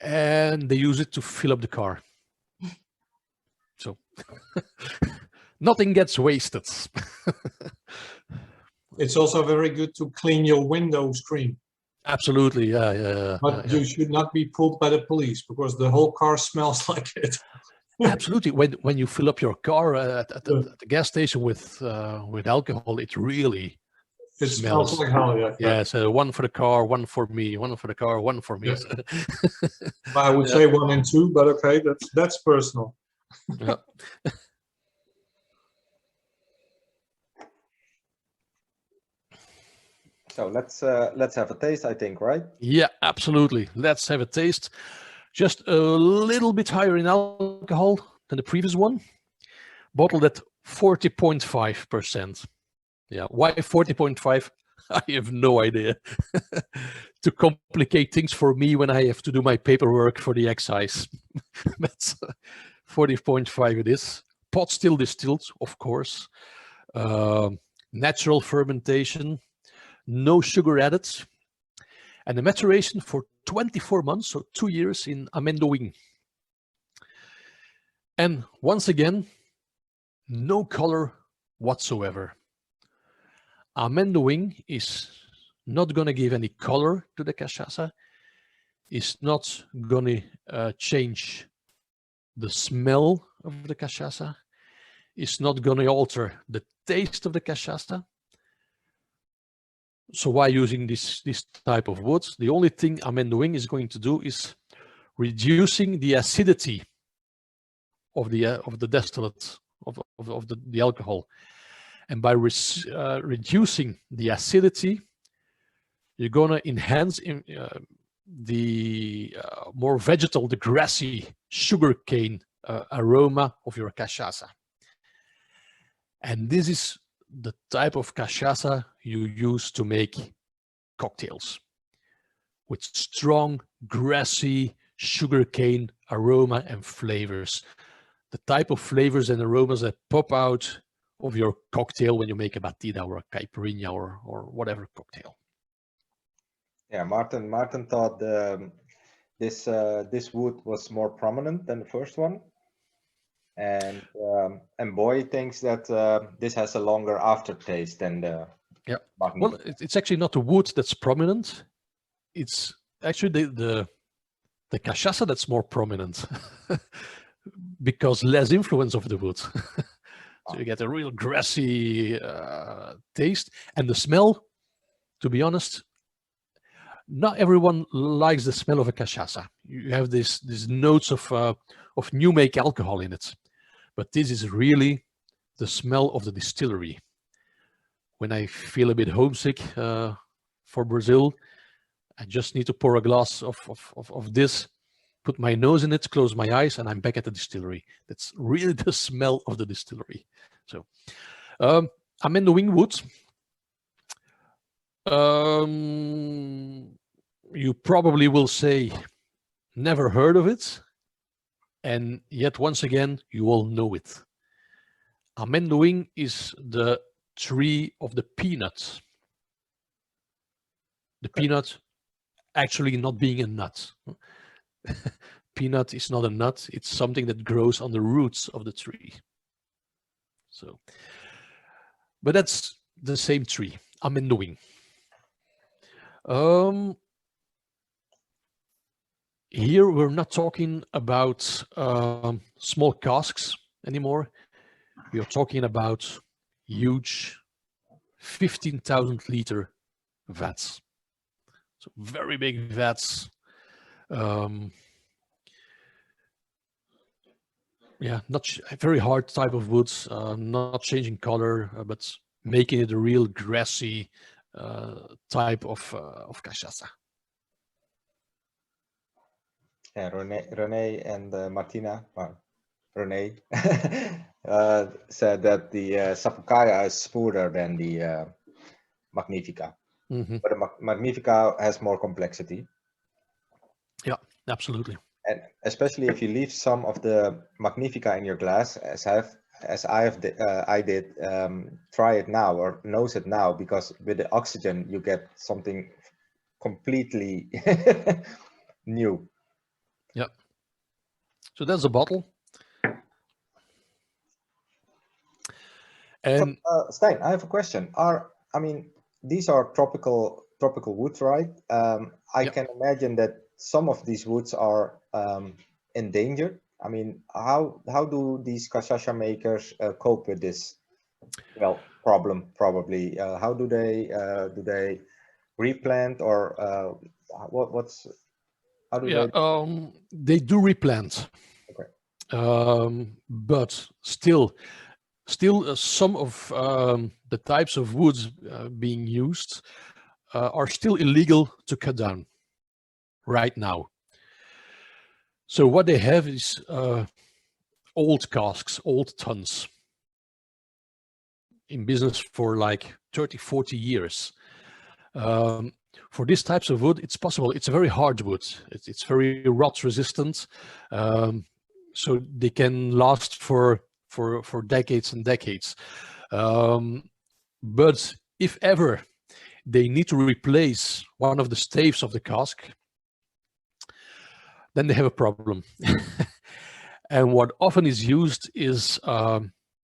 B: and they use it to fill up the car. So nothing gets wasted.
E: It's also very good to clean your window screen.
B: Absolutely, yeah.
E: But you should not be pulled by the police because the whole car smells like it.
B: Absolutely. When you fill up your car at the gas station with alcohol, it really
E: smells like hell.
B: Yeah. So one for the car, one for me. One for the car, one for me.
E: Yeah. I would say 1 and 2, but okay, that's personal.
B: Yeah.
A: So let's have a taste, I think, right?
B: Yeah, absolutely. Let's have a taste. Just a little bit higher in alcohol than the previous one. Bottled at 40.5%. Yeah, why 40.5? I have no idea. To complicate things for me when I have to do my paperwork for the excise. That's 40.5 it is. Pot still distilled, of course. Natural fermentation. No sugar added. And the maturation for 24 months, so 2 years in Amendoim. And once again, no color whatsoever. Amendoim is not going to give any color to the cachaça. It's not going to change the smell of the cachaça. It's not going to alter the taste of the cachaça. So why using this type of wood? The only thing Amendoim is going to do is reducing the acidity of the distillate of the alcohol, and by reducing the acidity, you're gonna enhance the more vegetal, the grassy sugarcane aroma of your cachaça. And this is the type of cachaça you use to make cocktails, with strong, grassy sugarcane aroma and flavors. The type of flavors and aromas that pop out of your cocktail when you make a batida or a caipirinha or whatever cocktail.
A: Yeah, Martin thought this wood was more prominent than the first one, and Boy thinks that this has a longer aftertaste than the Magnifica.
B: Well, it's actually not the wood that's prominent. It's actually the cachaça that's more prominent because less influence of the wood. So you get a real grassy taste, and the smell, to be honest, not everyone likes the smell of a cachaça. You have these notes of new make alcohol in it, but this is really the smell of the distillery. When I feel a bit homesick for Brazil, I just need to pour a glass of this, put my nose in it, close my eyes, and I'm back at the distillery. That's really the smell of the distillery. So, Amendoim wood. You probably will say, never heard of it, and yet once again, you all know it. Amendoim is the tree of the peanut. The peanut actually not being a nut. Peanut is not a nut, it's something that grows on the roots of the tree. So, but that's the same tree, Amendoim. Here we're not talking about small casks anymore. We are talking about huge 15,000 liter vats. So very big vats. Yeah, not very hard type of woods, not changing color, but making it a real grassy type of cachaça.
A: Yeah, Rene and Martina, Rene said that the Sapucaia is smoother than the Magnifica, but the Magnifica has more complexity.
B: Yeah, absolutely.
A: And especially if you leave some of the Magnifica in your glass, as I did, try it now or nose it now, because with the oxygen you get something completely new.
B: Yeah. So that's a bottle. And
A: so, Stijn, I have a question. These are tropical woods, right? I can imagine that some of these woods are endangered. I mean, how do these cachaça makers cope with this problem? Probably, how do they replant, or how do
B: they do replant?
A: Okay.
B: But still some of the types of woods being used are still illegal to cut down right now. So what they have is old casks, old tons, in business for like 30, 40 years. For these types of wood, it's possible. It's a very hard wood. It's very rot resistant. So they can last for decades and decades. But if ever they need to replace one of the staves of the cask, then they have a problem. And what often is used is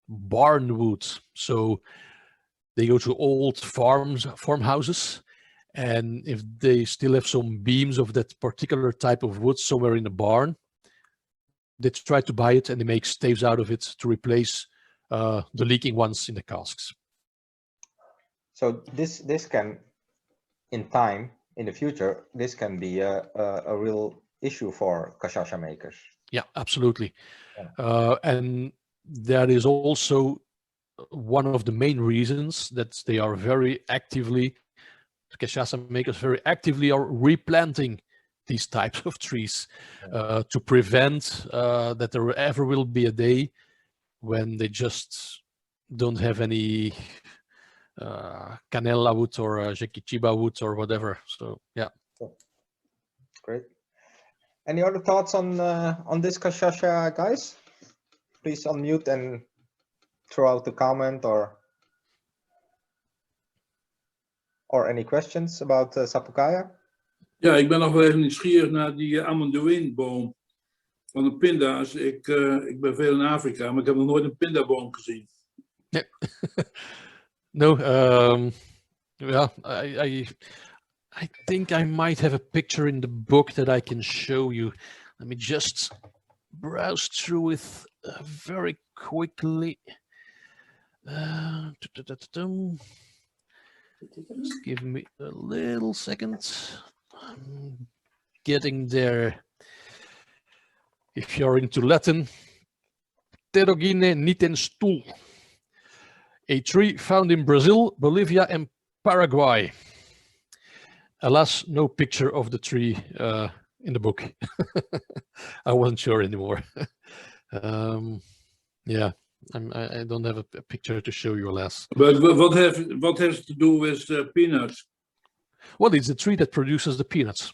B: barn wood. So they go to old farmhouses, and if they still have some beams of that particular type of wood somewhere in the barn, they try to buy it and they make staves out of it to replace the leaking ones in the casks.
A: So this can, in time, in the future, this can be a real issue for cachaça makers.
B: Yeah, absolutely.
A: Yeah.
B: And that is also one of the main reasons that they are very actively, cachaça makers very actively are replanting these types of trees to prevent that there ever will be a day when they just don't have any canela wood or Jequitiba wood or whatever. So yeah.
A: Great. Any other thoughts on this cachaça, guys? Please unmute and throw out the comment or any questions about Sapucaia?
F: Ja, ik ben nog wel even nieuwsgierig naar die Amendoim-boom van de pinda's. Ik ben veel in Afrika, maar ik heb nog nooit een pindaboom gezien.
B: Yeah. No, yeah, I think I might have a picture in the book that I can show you. Let me just browse through it very quickly. Just give me a little second. I'm getting there. If you're into Latin, Terogine nitenstul, a tree found in Brazil, Bolivia, and Paraguay. Alas, no picture of the tree in the book. I wasn't sure anymore. Yeah, I don't have a picture to show you, alas.
F: But what has to do with peanuts?
B: Well, it's the tree that produces the peanuts.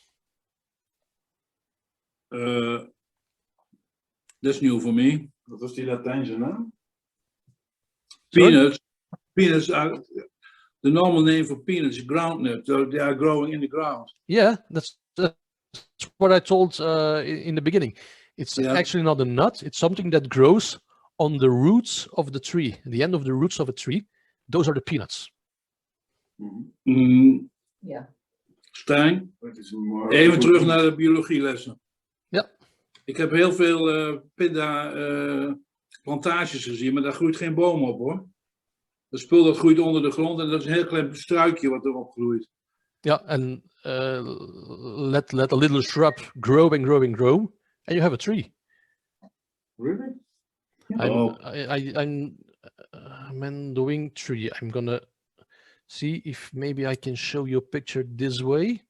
F: That's new for me.
E: Wat was die Latijnse naam?
F: Peanuts. Peanuts are the normal name for peanuts is groundnut. So they are growing in the ground.
B: Yeah, that's what I told in the beginning. It's actually not a nut. It's something that grows on the roots of the tree. The end of the roots of a tree. Those are the peanuts.
G: Ja.
F: Stijn, even terug naar de biologielessen.
B: Ja.
F: Ik heb heel veel pinda plantages gezien, maar daar groeit geen boom op, hoor. Dat spul dat groeit onder de grond en dat is een heel klein struikje wat erop groeit.
B: Yeah, and let a little shrub grow and grow and grow, and you have a tree.
E: Really?
B: I'm Amendoim tree. I'm gonna see if maybe I can show you a picture this way.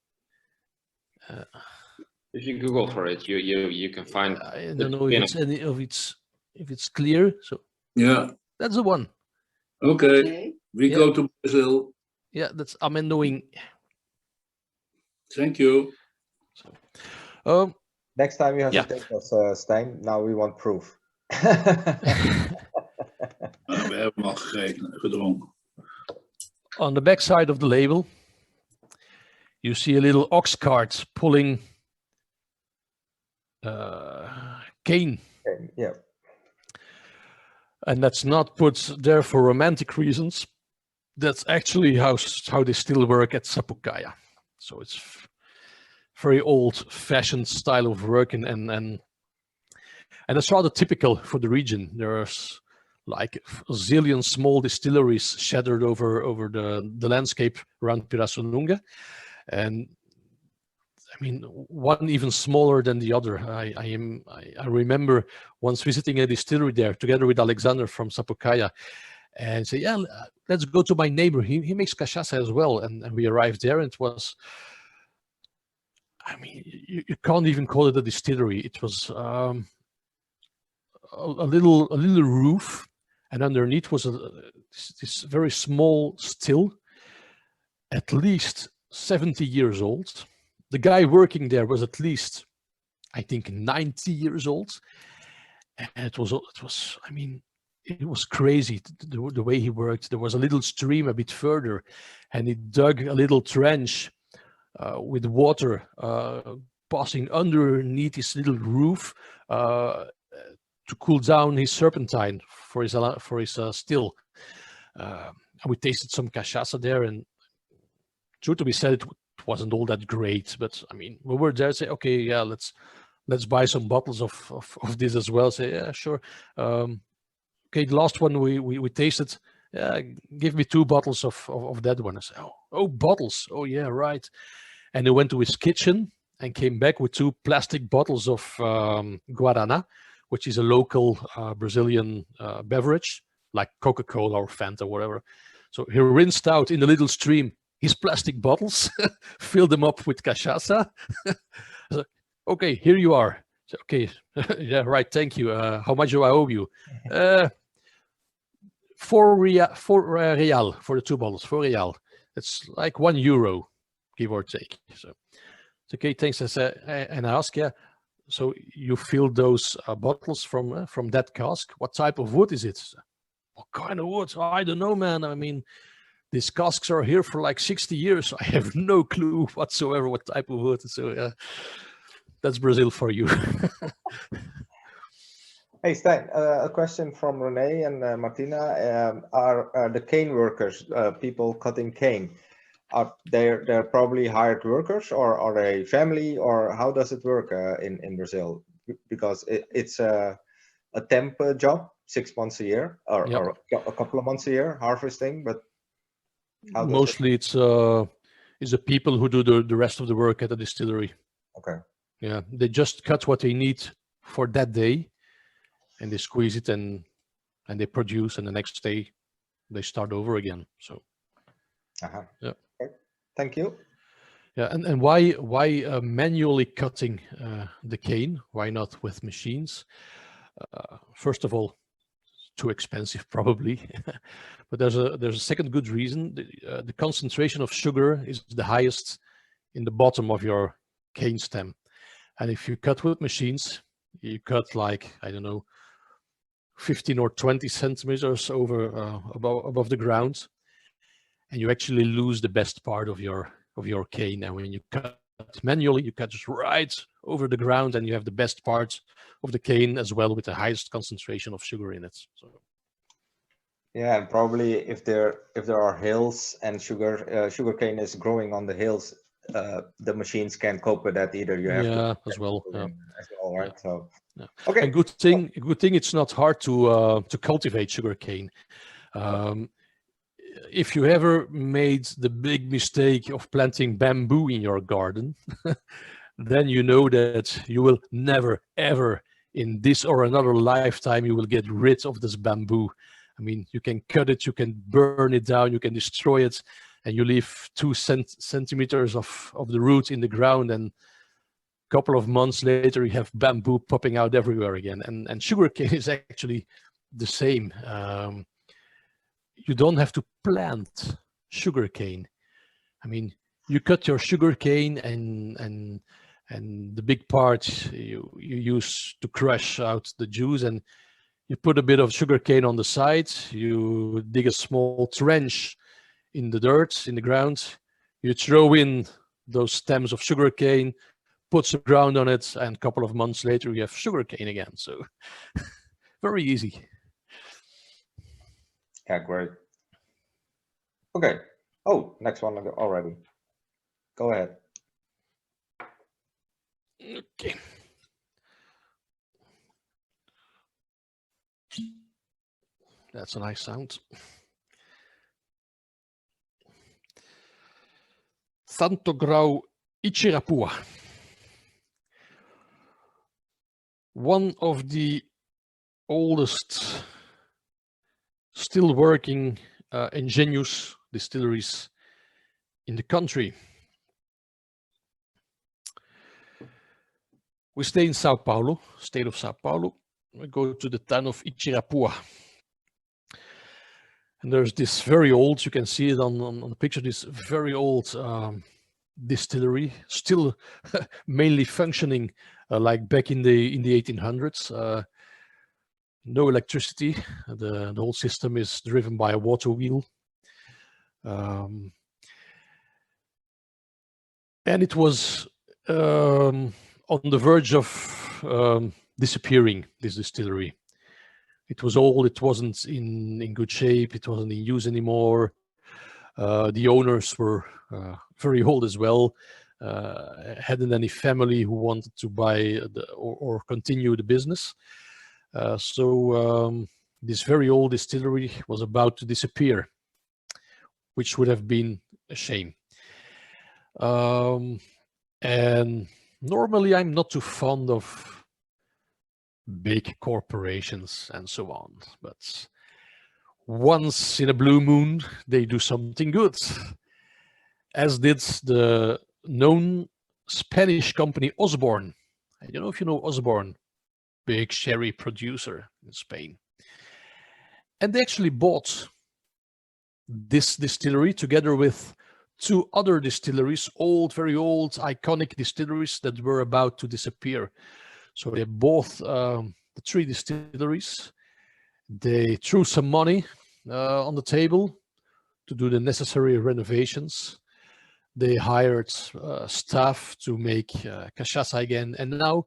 D: If you Google for it, you can find.
B: I don't know if it's clear. So
F: yeah,
B: that's the one.
F: Okay. We go to Brazil.
B: Yeah, that's Amendoim.
F: Thank you.
B: So,
A: Next time you have to take us, Stijn. Now we want proof.
F: We hebben al gedronken.
B: On the back side of the label, you see a little ox cart pulling cane.
A: Yeah.
B: And that's not put there for romantic reasons. That's actually how they still work at Sapucaia. So it's very old-fashioned style of work, and it's rather typical for the region. There's like a zillion small distilleries scattered over the landscape around Pirassununga, and I mean, one even smaller than the other. I remember once visiting a distillery there together with Alexander from Sapucaia, and say, yeah, let's go to my neighbor. He makes cachaça as well, and we arrived there, and it was, I mean, you can't even call it a distillery. It was a little roof, and underneath was this very small still, at least 70 years old. The guy working there was at least, I think, 90 years old, and it was. I mean, it was crazy the way he worked. There was a little stream a bit further, and he dug a little trench with water passing underneath his little roof to cool down his serpentine for his still. And we tasted some cachaça there, and true to be said, it wasn't all that great. But I mean, we were there, say, okay, yeah, let's buy some bottles of this as well. Say, yeah, sure. Okay, the last one we tasted, give me 2 bottles of that one. I said, oh, bottles. Oh yeah, right. And he went to his kitchen and came back with 2 plastic bottles of Guarana, which is a local Brazilian beverage, like Coca-Cola or Fanta, whatever. So he rinsed out in the little stream his plastic bottles, filled them up with cachaça. So, okay, here you are. So, okay, yeah, right, thank you. How much do I owe you? 4 real for the 2 bottles, 4 real. It's like €1, give or take. So it's okay, thanks. I said, and I asked, yeah, so you filled those bottles from that cask. What type of wood is it? What kind of wood? I don't know, man. I mean, these casks are here for like 60 years. I have no clue whatsoever what type of wood. So that's Brazil for you.
A: Hey, Stijn, a question from Renee and Martina. Are the cane workers, people cutting cane, they're probably hired workers, or are they family, or how does it work in Brazil? Because it's a temp job, 6 months a year, or,
B: Yep.
A: or a couple of months a year, harvesting, but how does
B: Mostly it's the people who do the rest of the work at the distillery.
A: Okay.
B: Yeah, they just cut what they need for that day, and they squeeze it and they produce, and the next day they start over again. So
A: Uh-huh.
B: yeah.
A: Okay. Thank you.
B: Yeah, and why manually cutting the cane? Why not with machines? First of all, too expensive probably, but there's a second good reason. The concentration of sugar is the highest in the bottom of your cane stem, and if you cut with machines, you cut like, I don't know, 15 or 20 centimeters over above the ground, and you actually lose the best part of your cane. And when you cut manually, you cut just right over the ground, and you have the best part of the cane as well, with the highest concentration of sugar in it. So
A: Yeah, and probably if there are hills and sugar cane is growing on the hills, the machines can cope with that either. You have to
B: as well.
A: as well, right?
B: Yeah.
A: So
B: Yeah.
A: okay.
B: And good thing it's not hard to cultivate sugarcane. If you ever made the big mistake of planting bamboo in your garden, then you know that you will never, ever in this or another lifetime, you will get rid of this bamboo. I mean, you can cut it, you can burn it down, you can destroy it, and you leave 2 centimeters of the root in the ground, and a couple of months later, you have bamboo popping out everywhere again. And sugarcane is actually the same. You don't have to plant sugarcane. I mean, you cut your sugarcane, and the big part you use to crush out the juice, and you put a bit of sugarcane on the side. You dig a small trench in the dirt, in the ground. You throw in those stems of sugarcane, put some ground on it, and a couple of months later, you have sugarcane again. So very easy.
A: Yeah, great. Okay. Oh, next one already. Go ahead.
B: Okay. That's a nice sound. Santo Grau, Itirapua. One of the oldest still working Engenhos distilleries in the country. We stay in Sao Paulo, state of Sao Paulo. We go to the town of Itirapua. And there's this very old, you can see it on the picture, this very old distillery, still mainly functioning like back in the 1800s. No electricity. The whole system is driven by a water wheel. And it was on the verge of disappearing, this distillery. It was old, it wasn't in good shape, it wasn't in use anymore. The owners were very old as well. Hadn't any family who wanted to buy or continue the business. So this very old distillery was about to disappear, which would have been a shame. And Normally, I'm not too fond of big corporations and so on, but once in a blue moon, they do something good, as did the known Spanish company Osborne. I don't know if you know Osborne, big sherry producer in Spain. And they actually bought this distillery together with two other distilleries, old, very old, iconic distilleries that were about to disappear. So they bought the three distilleries. They threw some money on the table to do the necessary renovations. They hired staff to make cachaça again. And now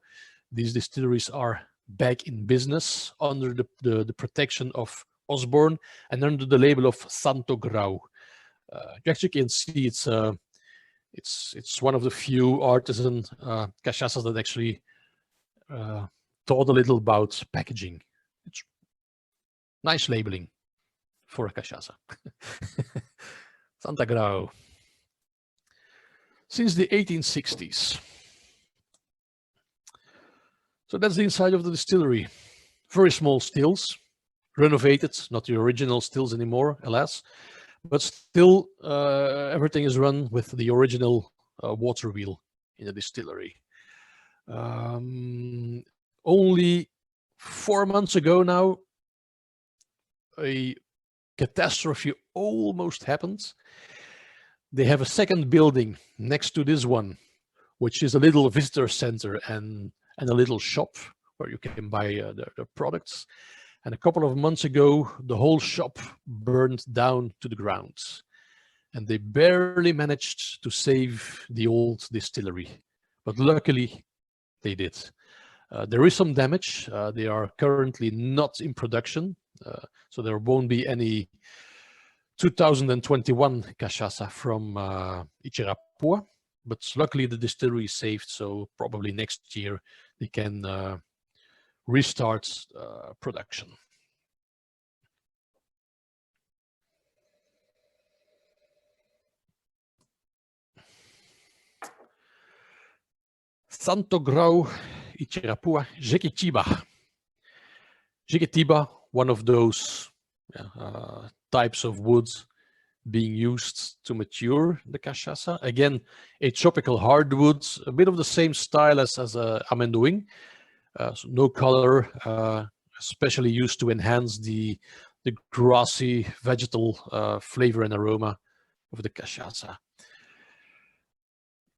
B: these distilleries are back in business under the protection of Osborne and under the label of Santo Grau. You actually can see it's one of the few artisan cachaças that actually thought a little about packaging. It's nice labeling for a cachaça. Santa Grau. Since the 1860s. So that's the inside of the distillery. Very small stills, renovated, not the original stills anymore, alas, but still everything is run with the original water wheel in the distillery. Only 4 months ago now, a catastrophe almost happened. They have a second building next to this one, which is a little visitor center and a little shop where you can buy the products. And a couple of months ago, the whole shop burned down to the ground. And they barely managed to save the old distillery. But luckily, they did. There is some damage. They are currently not in production. So there won't be any 2021 cachaça from Itirapua. But luckily, the distillery is saved. So probably next year, they can restart production. Santo Grau, Itirapua, Jequitiba. Jequitiba, one of those types of woods being used to mature the cachaça. Again, a tropical hardwood, a bit of the same style as Amendoim. So no color, especially used to enhance the grassy vegetal flavor and aroma of the cachaça.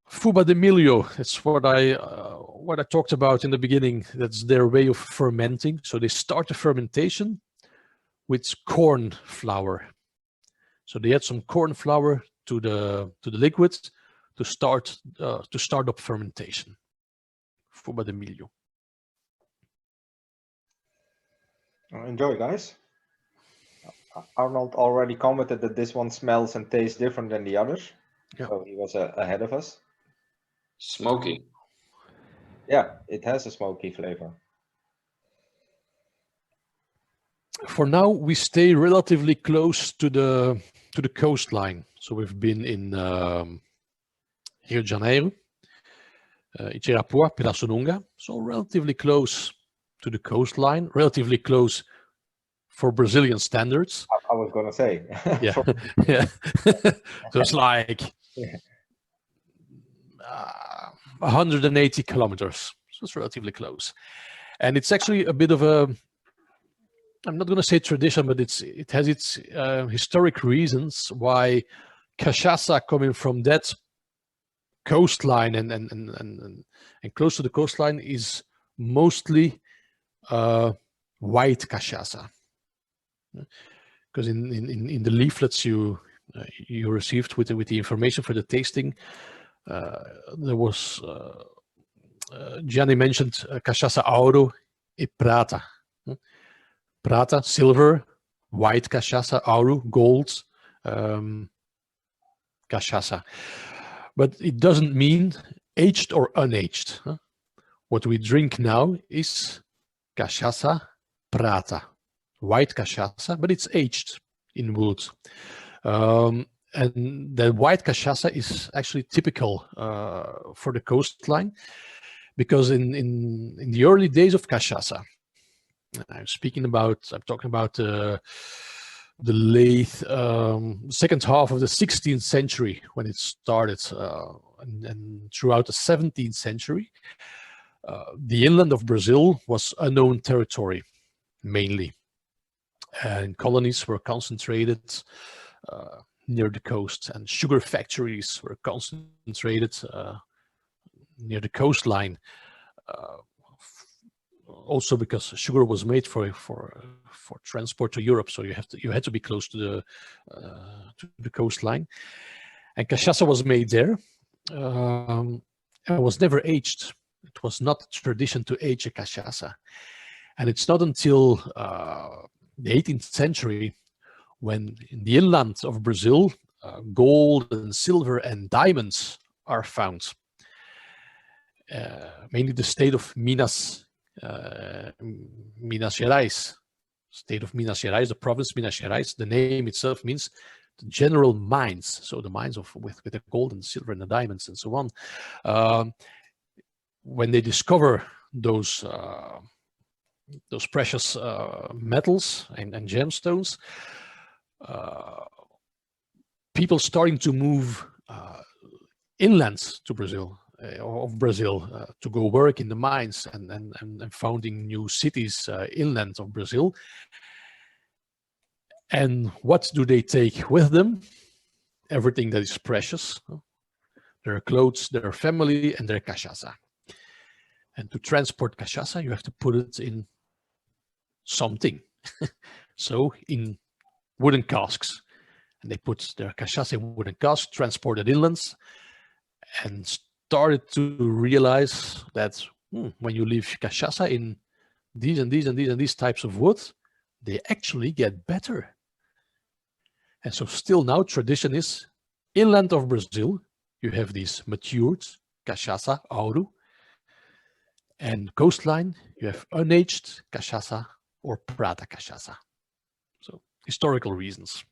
B: Fuba de milho, it's what I talked about in the beginning. That's their way of fermenting. So they start the fermentation with corn flour. So they add some corn flour to the liquid to start up fermentation. Fuba de milho.
A: Enjoy, guys. Arnold already commented that this one smells and tastes different than the others. Yeah. So he was ahead of us.
D: Smoky.
A: Yeah, it has a smoky flavor.
B: For now, we stay relatively close to the coastline. So we've been in Rio de Janeiro, Itirapua, Pirassununga. So relatively close to the coastline, relatively close for Brazilian standards.
A: I was gonna say.
B: Yeah, yeah. So it's like 180 kilometers. So it's relatively close, and it's actually a bit of a. I'm not going to say tradition, but it has its historic reasons why cachaça coming from that coastline and close to the coastline is mostly white cachaça. Because in the leaflets you received with the information for the tasting, there was Gianni mentioned cachaça auro e prata. Prata, silver, white cachaça, auro, gold, cachaça. But it doesn't mean aged or unaged. What we drink now is cachaça prata, white cachaça, but it's aged in wood. And the white cachaça is actually typical for the coastline, because in the early days of cachaça, I'm talking about the late second half of the 16th century when it started, and throughout the 17th century, the inland of Brazil was unknown territory mainly, and colonies were concentrated near the coast, and sugar factories were concentrated near the coastline. Also because sugar was made for transport to Europe, so you had to be close to the coastline. And cachaça was made there. And was never aged. It was not a tradition to age a cachaça. And it's not until the 18th century when in the inland of Brazil, gold and silver and diamonds are found. Mainly the state of Minas Gerais. State of Minas Gerais, the province Minas Gerais, the name itself means the general mines. So the mines with the gold and silver and the diamonds and so on. When they discover those precious metals and gemstones, people starting to move inland to Brazil, to go work in the mines and founding new cities inland of Brazil. And what do they take with them? Everything that is precious, their clothes, their family, and their cachaça. And to transport cachaça, you have to put it in something. So in wooden casks. And they put their cachaça in wooden casks, transported inlands, and started to realize that when you leave cachaça in these and these and these and these types of wood, they actually get better. And so still now tradition is inland of Brazil, you have these matured cachaça, auro, and coastline, you have unaged cachaça or prata cachaça. So historical reasons.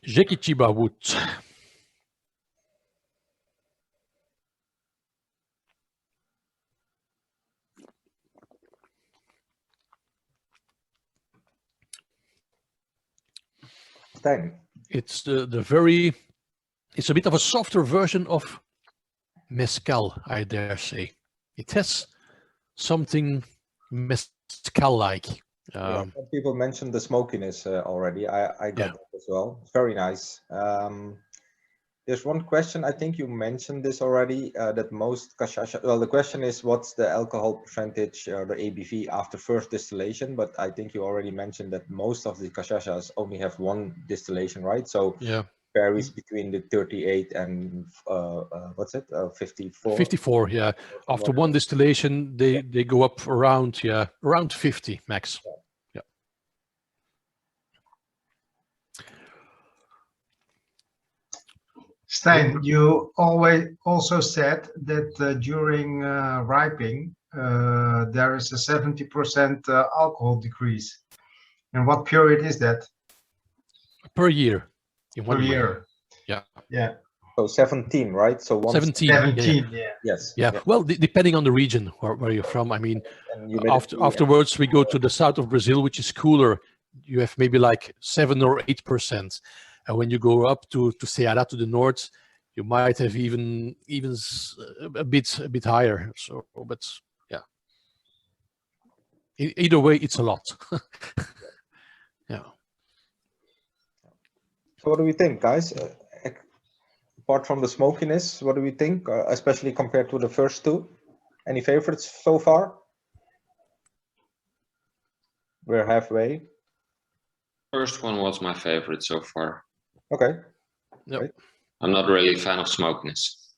B: Jequitiba wood.
A: Stijn.
B: It's it's a bit of a softer version of mezcal, I dare say. It has something mezcal-like.
A: Some people mentioned the smokiness already. I got that as well. It's very nice. There's one question, I think you mentioned this already, that most cachaça, well, the question is what's the alcohol percentage or the ABV after first distillation, but I think you already mentioned that most of the cachaças only have one distillation, right? So varies between the 38 and what's it, 54?
B: 54, yeah. After one distillation, they go up around 50 max. Yeah.
G: Stijn, you also said that during ripening, there is a 70% alcohol decrease. And what period is that?
B: Per year.
G: Per year.
B: Yeah.
G: Yeah.
A: So 17, right? So
B: 17.
G: 17, yeah.
A: Yes.
B: Yeah. Well, depending on the region where you're from. I mean, afterwards we go to the south of Brazil, which is cooler. You have maybe like 7 or 8%. And when you go up to Ceará, to the north, you might have even a bit higher. So, but yeah. Either way, it's a lot. Yeah.
A: So what do we think, guys? Apart from the smokiness, what do we think, especially compared to the first two? Any favorites so far? We're halfway.
D: First one was my favorite so far.
A: Okay.
B: Yep.
A: Right.
D: I'm not really a fan of smokiness.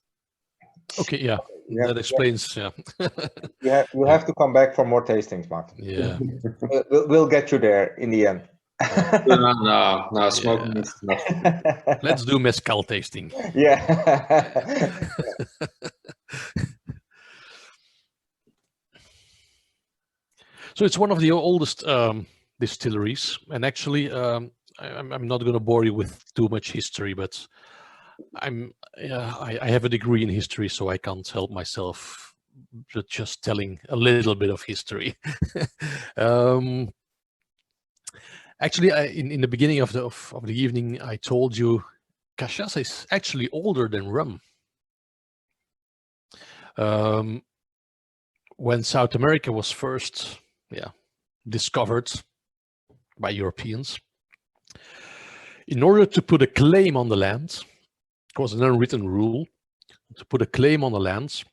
B: Okay, yeah. That explains,
A: you have to come back for more tastings, Martin.
B: Yeah.
A: We'll get you there in the end.
D: No, smoking is not.
B: Let's do mezcal tasting.
A: Yeah.
B: So it's one of the oldest distilleries. And actually, I'm not going to bore you with too much history, but I have a degree in history, so I can't help myself just telling a little bit of history. Actually, in the beginning of the evening, I told you cachaça is actually older than rum. When South America was first, discovered by Europeans, in order to put a claim on the land, it was an unwritten rule. To put a claim on the land,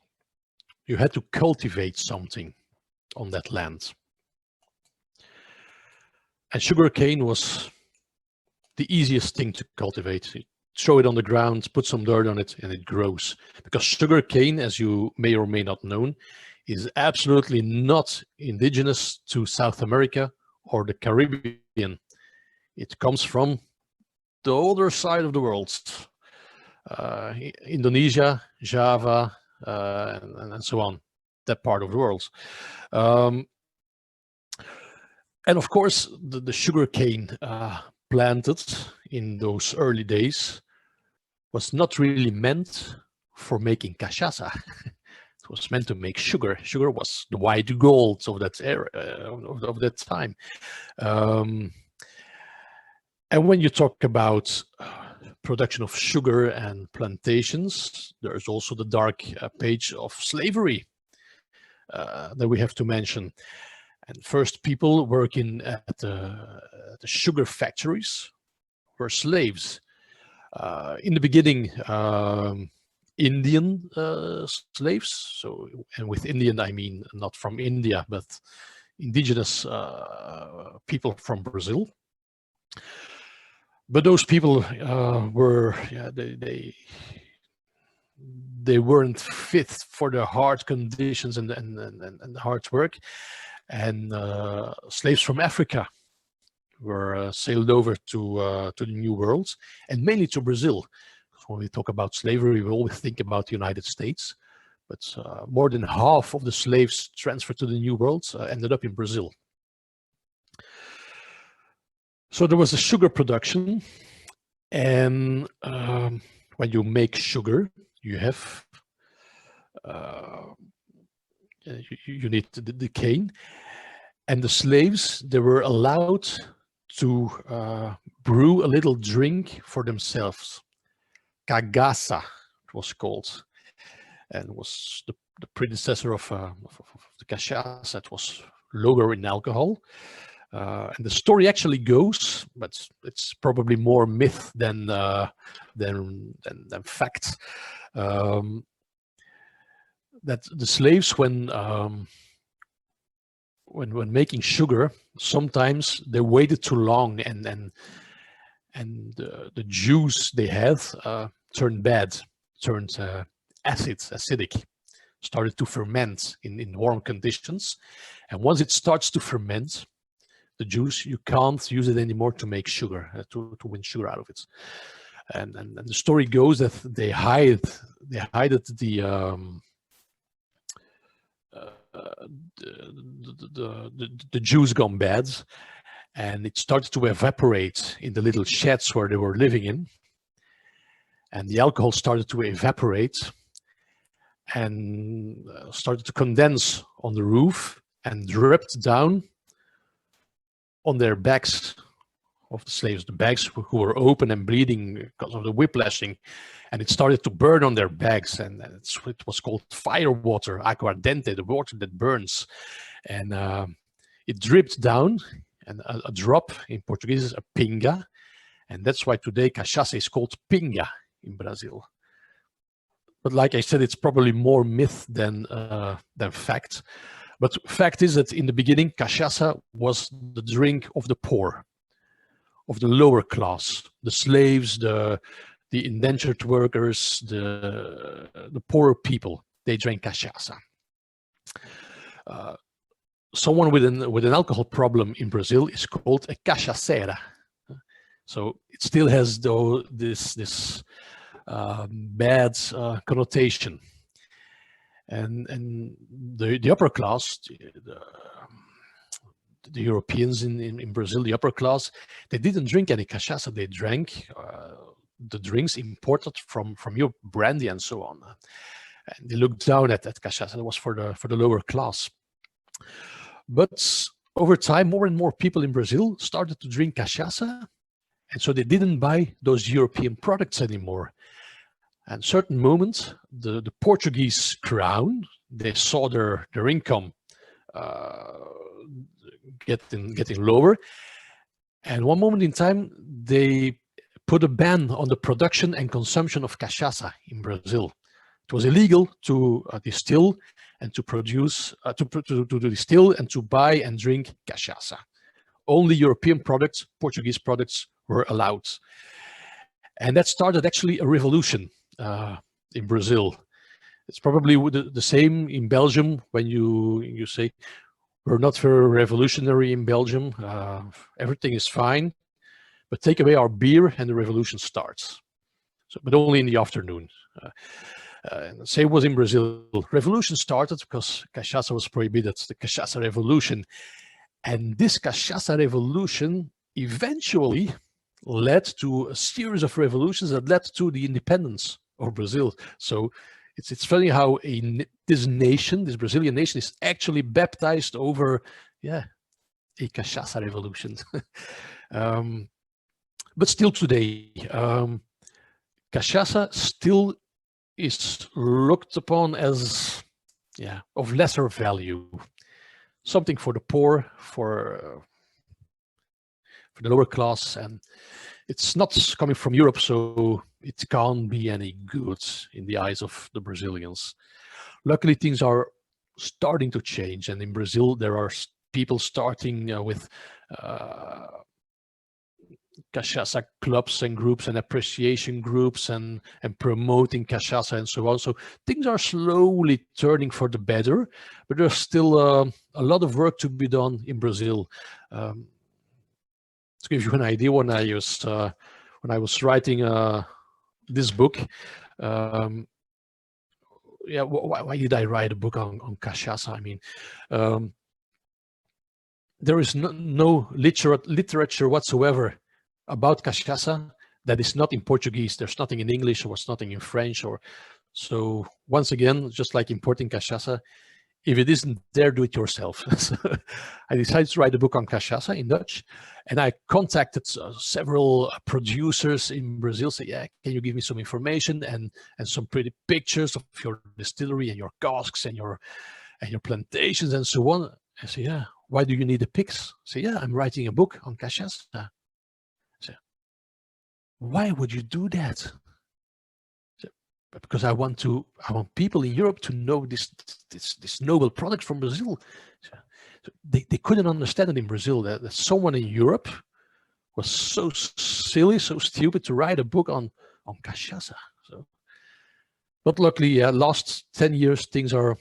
B: you had to cultivate something on that land. And sugarcane was the easiest thing to cultivate. You throw it on the ground, put some dirt on it, and it grows. Because sugarcane, as you may or may not know, is absolutely not indigenous to South America or the Caribbean. It comes from the other side of the world. Indonesia, Java, and so on, that part of the world. And of course, the sugarcane planted in those early days was not really meant for making cachaça. It was meant to make sugar. Sugar was the white gold of that era, of that time. And when you talk about production of sugar and plantations, there's also the dark page of slavery that we have to mention. And first people working at the sugar factories were slaves. In the beginning, Indian slaves. So, and with Indian, I mean not from India, but indigenous people from Brazil. But those people were, they weren't fit for the hard conditions and the hard work. And slaves from Africa were sailed over to the New World, and mainly to Brazil. When we talk about slavery, we always think about the United States, but more than half of the slaves transferred to the New World ended up in Brazil. So there was a sugar production, and when you make sugar, you have you need the cane, and the slaves, they were allowed to brew a little drink for themselves. Cachaça, it was called, and was the predecessor of the cachaça. It was lower in alcohol, and the story actually goes, but it's probably more myth than fact. That the slaves, when making sugar, sometimes they waited too long, and the juice they had turned bad, turned acidic, started to ferment in warm conditions. And once it starts to ferment, the juice, you can't use it anymore to make sugar, to win sugar out of it. And the story goes that they hid the juice gone bad, and it started to evaporate in the little sheds where they were living in, and the alcohol started to evaporate and started to condense on the roof and dripped down on their backs of the slaves, the bags who were open and bleeding because of the whiplashing, and it started to burn on their backs, and it was called fire water, aguardente, the water that burns, and it dripped down, and a drop in Portuguese is a pinga, and that's why today cachaça is called pinga in Brazil. But like I said, it's probably more myth than fact. But fact is that in the beginning, cachaça was the drink of the poor, of the lower class, the slaves, the indentured workers, the poorer people. They drank cachaça. Someone with an alcohol problem in Brazil is called a cachaceira. So it still has this bad connotation. And the upper class, the Europeans in Brazil, the upper class, they didn't drink any cachaça. They drank the drinks imported from Europe, brandy and so on. And they looked down at cachaça. It was for the lower class. But over time, more and more people in Brazil started to drink cachaça, and so they didn't buy those European products anymore. And certain moments, the Portuguese crown, they saw their income getting lower, and one moment in time they put a ban on the production and consumption of cachaça in Brazil. It was illegal to distill and to produce, to distill and to buy and drink cachaça. Only European products, Portuguese products, were allowed. And that started actually a revolution in Brazil. It's probably the same in Belgium when you say, we're not very revolutionary in Belgium, everything is fine, but take away our beer and the revolution starts. So, but only in the afternoon. Same was in Brazil. Revolution started because cachaça was prohibited, the cachaça revolution. And this cachaça revolution eventually led to a series of revolutions that led to the independence of Brazil. So it's funny how this nation, this Brazilian nation, is actually baptized over, a cachaça revolution. But still today, cachaça still is looked upon as, of lesser value, something for the poor, for the lower class, and it's not coming from Europe, so it can't be any good in the eyes of the Brazilians. Luckily, things are starting to change, and in Brazil there are people starting with cachaça clubs and groups and appreciation groups and promoting cachaça and so on. So things are slowly turning for the better, but there's still a lot of work to be done in Brazil. To give you an idea, when I was writing this book, why did I write a book on cachaça? I mean, there is no literature whatsoever about cachaça that is not in Portuguese. There's nothing in English, or was nothing in French, so once again, just like importing cachaça, if it isn't there, do it yourself. So I decided to write a book on cachaça in Dutch, and I contacted several producers in Brazil, say, can you give me some information and some pretty pictures of your distillery and your casks and your plantations and so on. I say, why do you need the pics? I say, I'm writing a book on cachaça. Why would you do that? Because I want people in Europe to know this noble product from Brazil. So they couldn't understand it in Brazil, that someone in Europe was so silly, so stupid to write a book on cachaça. So, but luckily, last 10 years things are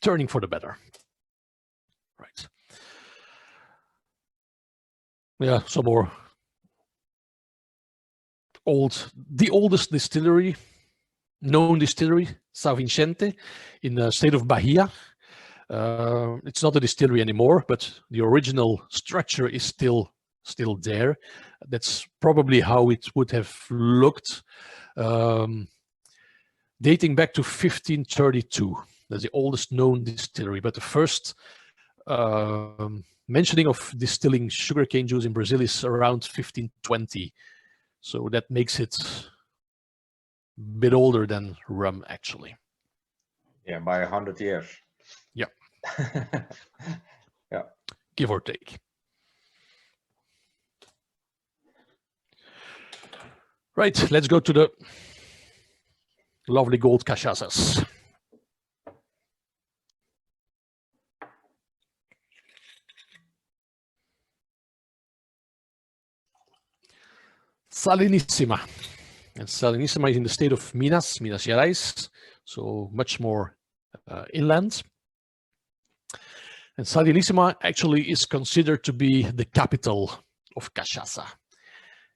B: turning for the better. Right. Yeah, some more. The oldest distillery, known distillery, São Vicente, in the state of Bahia. It's not a distillery anymore, but the original structure is still there. That's probably how it would have looked, dating back to 1532. That's the oldest known distillery, but the first mentioning of distilling sugarcane juice in Brazil is around 1520. So that makes it a bit older than rum, actually.
A: Yeah, by 100 years.
B: Yeah.
A: Yeah.
B: Give or take. Right, let's go to the lovely gold cachaças. Salinissima. And Salinissima is in the state of Minas Gerais, so much more inland. And Salinissima actually is considered to be the capital of cachaça.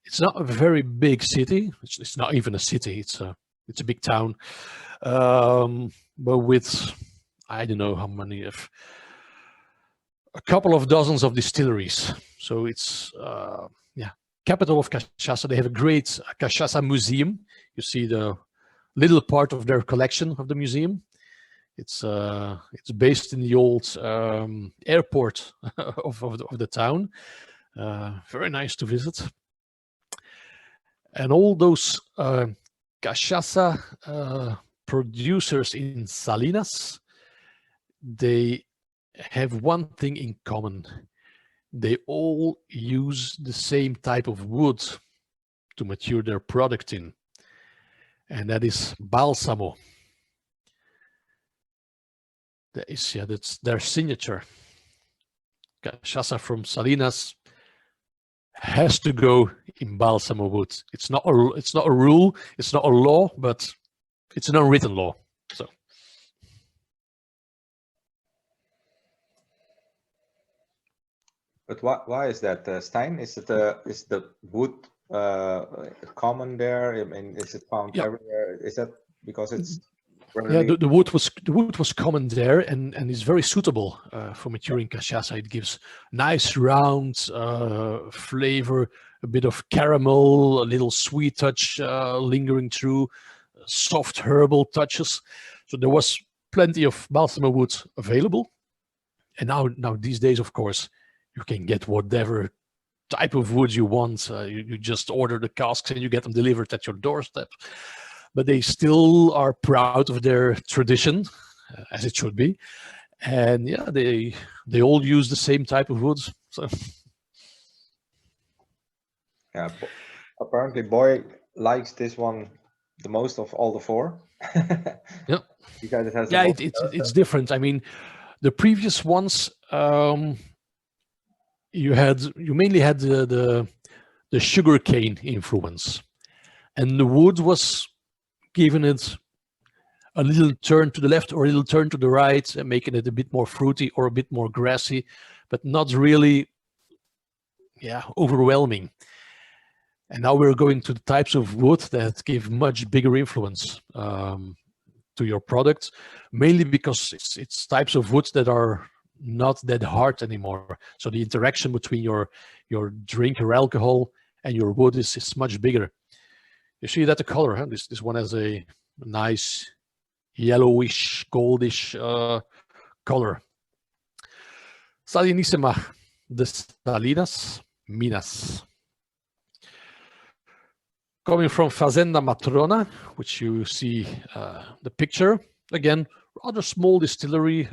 B: It's not a very big city. It's not even a city. It's a big town, but with, I don't know how many, a couple of dozens of distilleries. So it's capital of Cachaça. They have a great Cachaça museum. You see the little part of their collection of the museum. It's based in the old airport of the town. Very nice to visit. And all those Cachaça producers in Salinas, they have one thing in common. They all use the same type of wood to mature their product in, and that is balsamo. That's their signature. Cachaça from Salinas has to go in balsamo wood. It's not a rule, it's not a law, but it's an unwritten law. So.
A: But why is that, Stijn? Is the wood common there? I mean, is it found everywhere? Is that because it's
B: the wood was common there, and is very suitable for maturing Cachaça. It gives nice round flavor, a bit of caramel, a little sweet touch lingering through, soft herbal touches. So there was plenty of balsamo wood available, and now these days, of course, you can get whatever type of wood you want. You just order the casks and you get them delivered at your doorstep. But they still are proud of their tradition, as it should be. And yeah, they all use the same type of woods. So.
A: Yeah, apparently Boy likes this one the most of all the four.
B: Yeah.
A: Because it has
B: it's different. I mean, the previous ones, you mainly had the sugarcane influence, and the wood was giving it a little turn to the left or a little turn to the right, and making it a bit more fruity or a bit more grassy, but not really, overwhelming. And now we're going to the types of wood that give much bigger influence to your product, mainly because it's types of woods that are not that hard anymore. So the interaction between your drink, your alcohol, and your wood is much bigger. You see that the color, huh? This one has a nice yellowish, goldish color. Salinissima de Salinas, Minas. Coming from Fazenda Matrona, which you see the picture. Again, rather small distillery,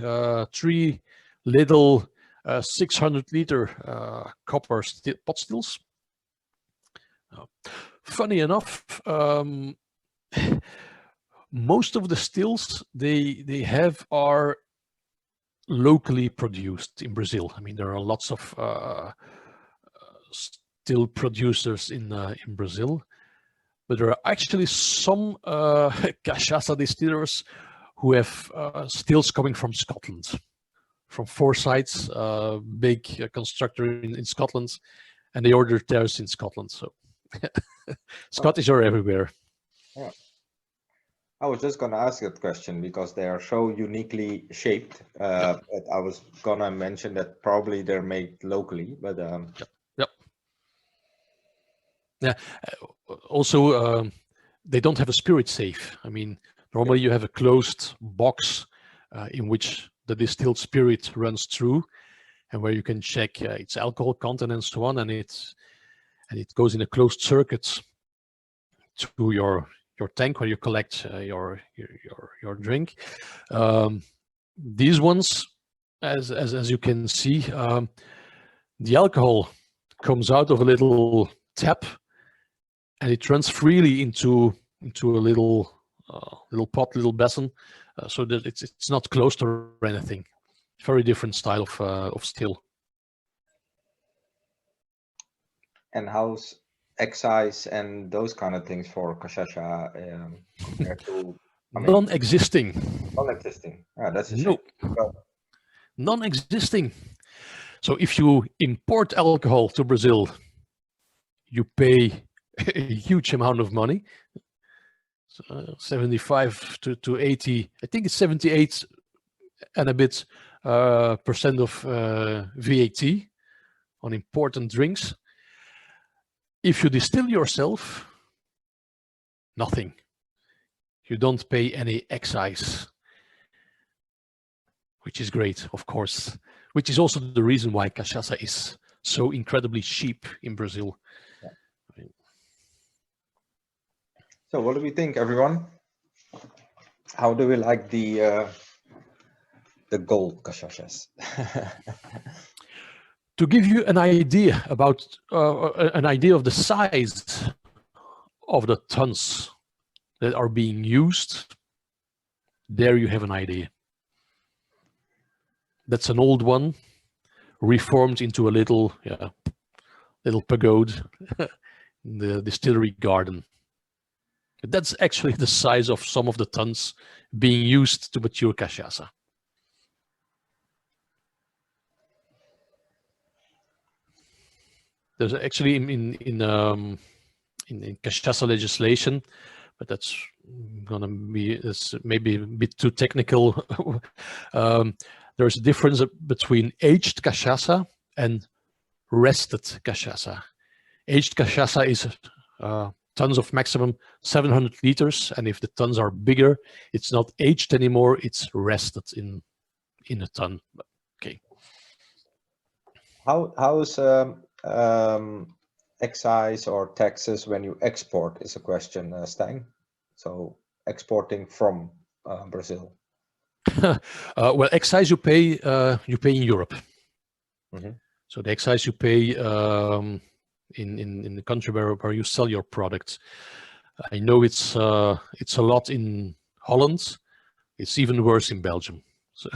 B: 3 little 600-liter copper pot stills. Funny enough, most of the stills they have are locally produced in Brazil. I mean, there are lots of still producers in Brazil, but there are actually some Cachaça distillers who have stills coming from Scotland, from Forsyth's, big constructor in Scotland, and they ordered theirs in Scotland. So Scottish are everywhere.
A: Yeah. I was just going to ask that question because they are so uniquely shaped. That I was going to mention that probably they're made locally, but
B: also, they don't have a spirit safe. I mean, normally you have a closed box in which the distilled spirit runs through, and where you can check its alcohol content and so on, and it goes in a closed circuit to your tank where you collect your drink. These ones, as you can see, the alcohol comes out of a little tap, and it runs freely into a little pot, little basin, so that it's not closed or anything. Very different style of still.
A: And how's excise and those kind of things for Cachaça compared to? I mean,
B: non-existing.
A: Non-existing. Yeah, that's a shame.
B: No. Non-existing. So if you import alcohol to Brazil, you pay a huge amount of money. 75 to 80. I think it's 78 and a bit percent of VAT on important drinks. If you distill yourself, nothing. You don't pay any excise, which is great, of course, which is also the reason why cachaça is so incredibly cheap in Brazil.
A: Yeah. So what do we think, everyone? How do we like the gold cachaças?
B: To give you an idea about of the size of the tons that are being used, there you have an idea. That's an old one, reformed into a little pagode in the distillery garden. That's actually the size of some of the tons being used to mature cachaça. There's actually in cachaça legislation, but that's gonna be maybe a bit too technical. There's a difference between aged cachaça and rested cachaça. Aged cachaça is tons of maximum 700 liters, and if the tons are bigger, it's not aged anymore, it's rested in a ton. Okay.
A: How's excise or taxes when you export is a question, Stijn. So exporting from Brazil.
B: Well, excise you pay in Europe.
A: Mm-hmm.
B: So the excise you pay in the country where you sell your product. I know it's a lot in Holland. It's even worse in Belgium. So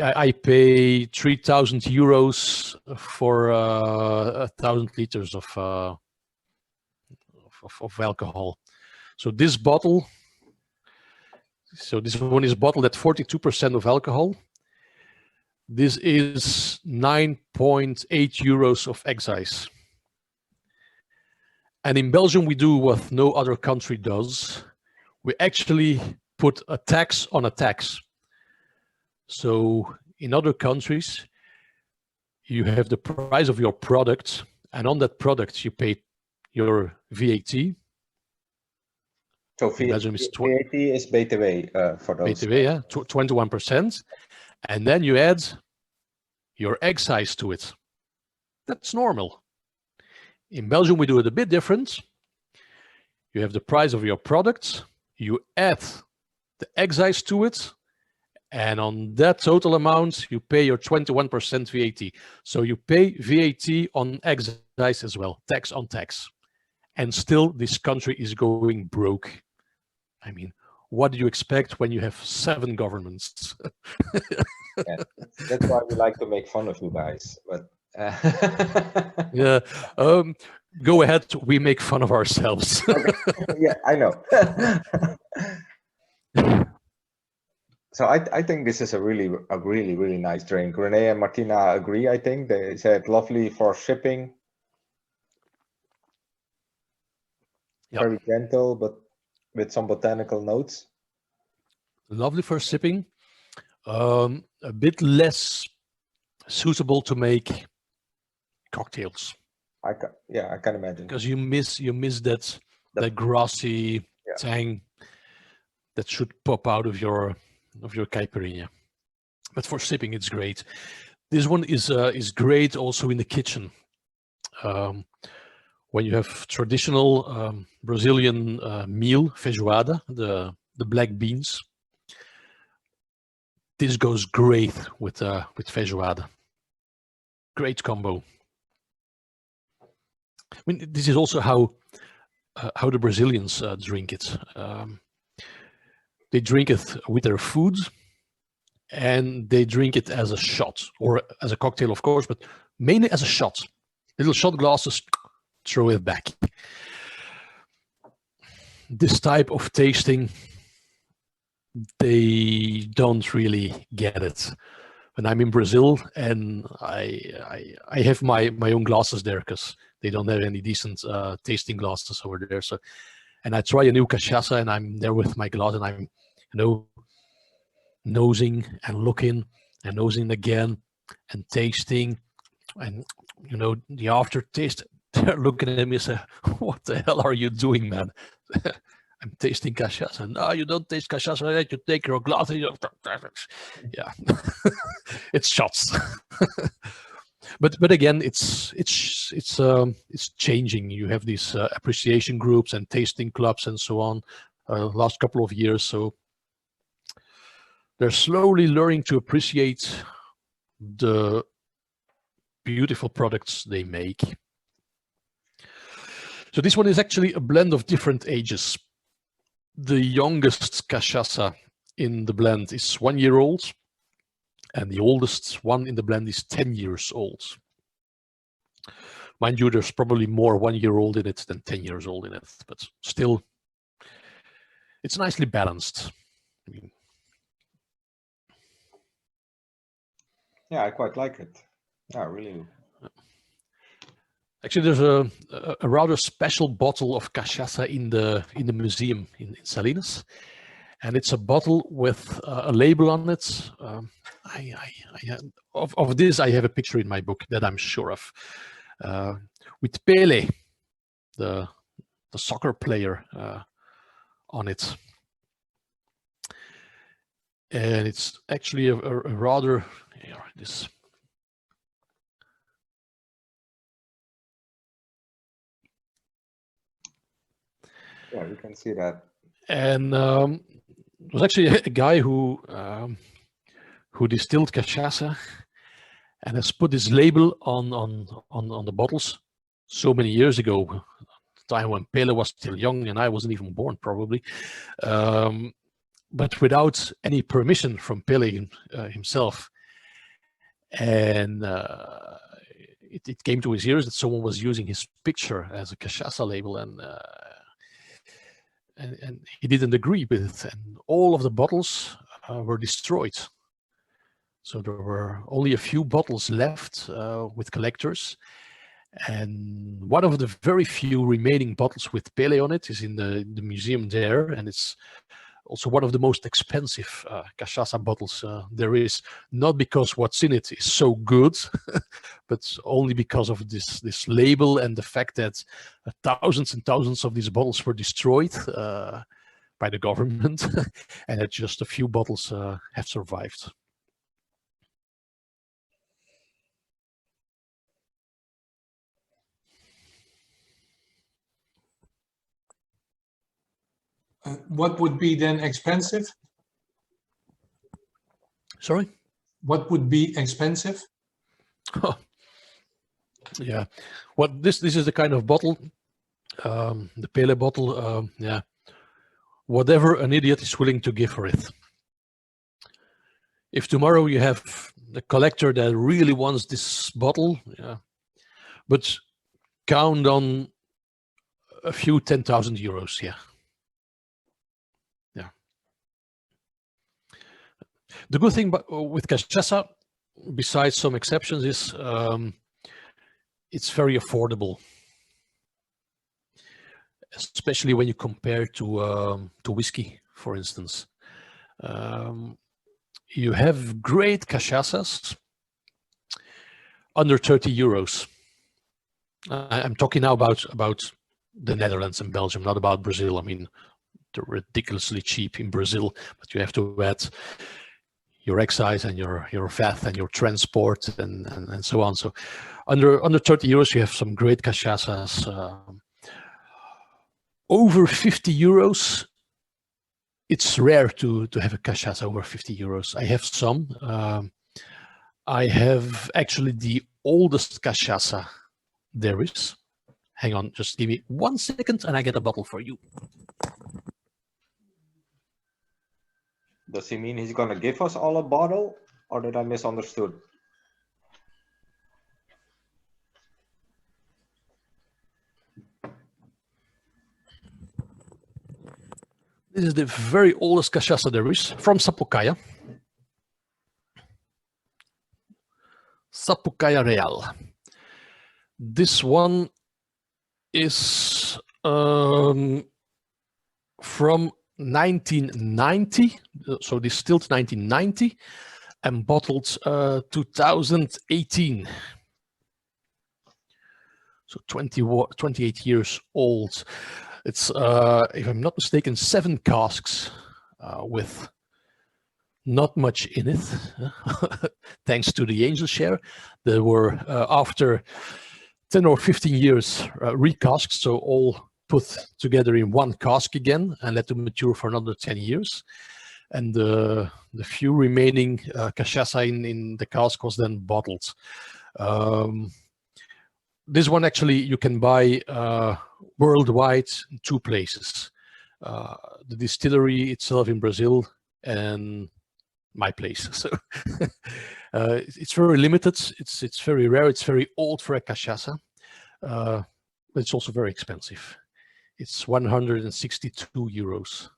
B: I pay 3,000 euros for 1,000 liters of alcohol. So this bottle. So this one is bottled at 42% of alcohol. This is 9.8 euros of excise. And in Belgium, we do what no other country does. We actually put a tax on a tax. So in other countries, you have the price of your product, and on that product, you pay your VAT.
A: So VAT is BTW for those.
B: BTW, yeah, 21%. And then you add your excise to it. That's normal. In Belgium, we do it a bit different. You have the price of your product, you add the excise to it, and on that total amount, you pay your 21% VAT. So you pay VAT on excise as well, tax on tax. And still, this country is going broke. I mean, what do you expect when you have 7 governments?
A: Yeah, that's why we like to make fun of you guys. But
B: yeah, go ahead. We make fun of ourselves.
A: Okay. Yeah, I know. So I think this is a really nice drink. Renee and Martina agree. I think they said lovely for shipping. Yep. Very gentle, but with some botanical notes.
B: Lovely for sipping. A bit less suitable to make cocktails.
A: I can imagine.
B: Because you miss that grassy tang that should pop out of your caipirinha. But for sipping, it's great. This one is great also in the kitchen. When you have traditional Brazilian meal, feijoada, the black beans, this goes great with feijoada. Great combo. I mean, this is also how the Brazilians drink it. They drink it with their food, and they drink it as a shot or as a cocktail, of course, but mainly as a shot. Little shot glasses, throw it back. This type of tasting, they don't really get it. When I'm in Brazil and I have my own glasses there because they don't have any decent tasting glasses over there. So, and I try a new cachaça and I'm there with my glass and I'm, nosing and looking and nosing again and tasting, and you know, the aftertaste, they're looking at me and say, what the hell are you doing, man? I'm tasting cachaça. No, you don't taste cachaça. You take your glass and you... Yeah, it's shots. But again, it's changing. You have these appreciation groups and tasting clubs and so on. Last couple of years, so they're slowly learning to appreciate the beautiful products they make. So this one is actually a blend of different ages. The youngest cachaça in the blend is 1 year old, and the oldest one in the blend is 10 years old. Mind you, there's probably more 1 year old in it than 10 years old in it, but still, it's nicely balanced. I mean,
A: yeah, I quite like it. Yeah, really.
B: Actually, there's a rather special bottle of cachaça in the museum in Salinas, and it's a bottle with a label on it. Of this, I have a picture in my book that I'm sure of, with Pele, the soccer player, on it, and it's actually a rather this.
A: Yeah, you can see that. And
B: it was actually a guy who distilled cachaça and has put this label on the bottles so many years ago, the time when Pele was still young and I wasn't even born probably, but without any permission from Pele himself. And it came to his ears that someone was using his picture as a cachaça label, and he didn't agree with it, and all of the bottles were destroyed. So there were only a few bottles left with collectors, and one of the very few remaining bottles with Pele on it is in the museum there, and it's also one of the most expensive cachaça bottles there is, not because what's in it is so good, but only because of this label and the fact that thousands and thousands of these bottles were destroyed by the government, and that just a few bottles have survived.
E: What would be then expensive?
B: Sorry?
E: What would be expensive?
B: Oh. Yeah, what this is the kind of bottle, the Pele bottle. Yeah, whatever an idiot is willing to give for it. If tomorrow you have the collector that really wants this bottle, yeah, but count on a few 10,000 euros. Yeah. The good thing with cachaça, besides some exceptions, is it's very affordable, especially when you compare to whiskey, for instance. You have great cachaças under 30 euros. I'm talking now about the Netherlands and Belgium, not about Brazil. I mean, they're ridiculously cheap in Brazil, but you have to add your excise and your VAT and your transport and so on. So under 30 euros, you have some great cachaças. Over 50 euros, it's rare to have a cachaça over 50 euros. I have some. I have actually the oldest cachaça there is. Hang on, just give me 1 second and I get a bottle for you.
A: Does he mean he's going to give us all a bottle, or did I misunderstood?
B: This is the very oldest cachaça there is, from Sapucaia. Sapucaia Real. This one is from 1990, so distilled 1990 and bottled 2018. So 28 years old. It's, if I'm not mistaken, 7 casks with not much in it, thanks to the angel share. There were, after 10 or 15 years, recasks, so all put together in one cask again and let them mature for another 10 years. And the few remaining cachaça in the cask was then bottled. This one actually you can buy worldwide in 2 places. The distillery itself in Brazil and my place. So it's very limited. It's very rare. It's very old for a cachaça. But it's also very expensive. It's 162 euros.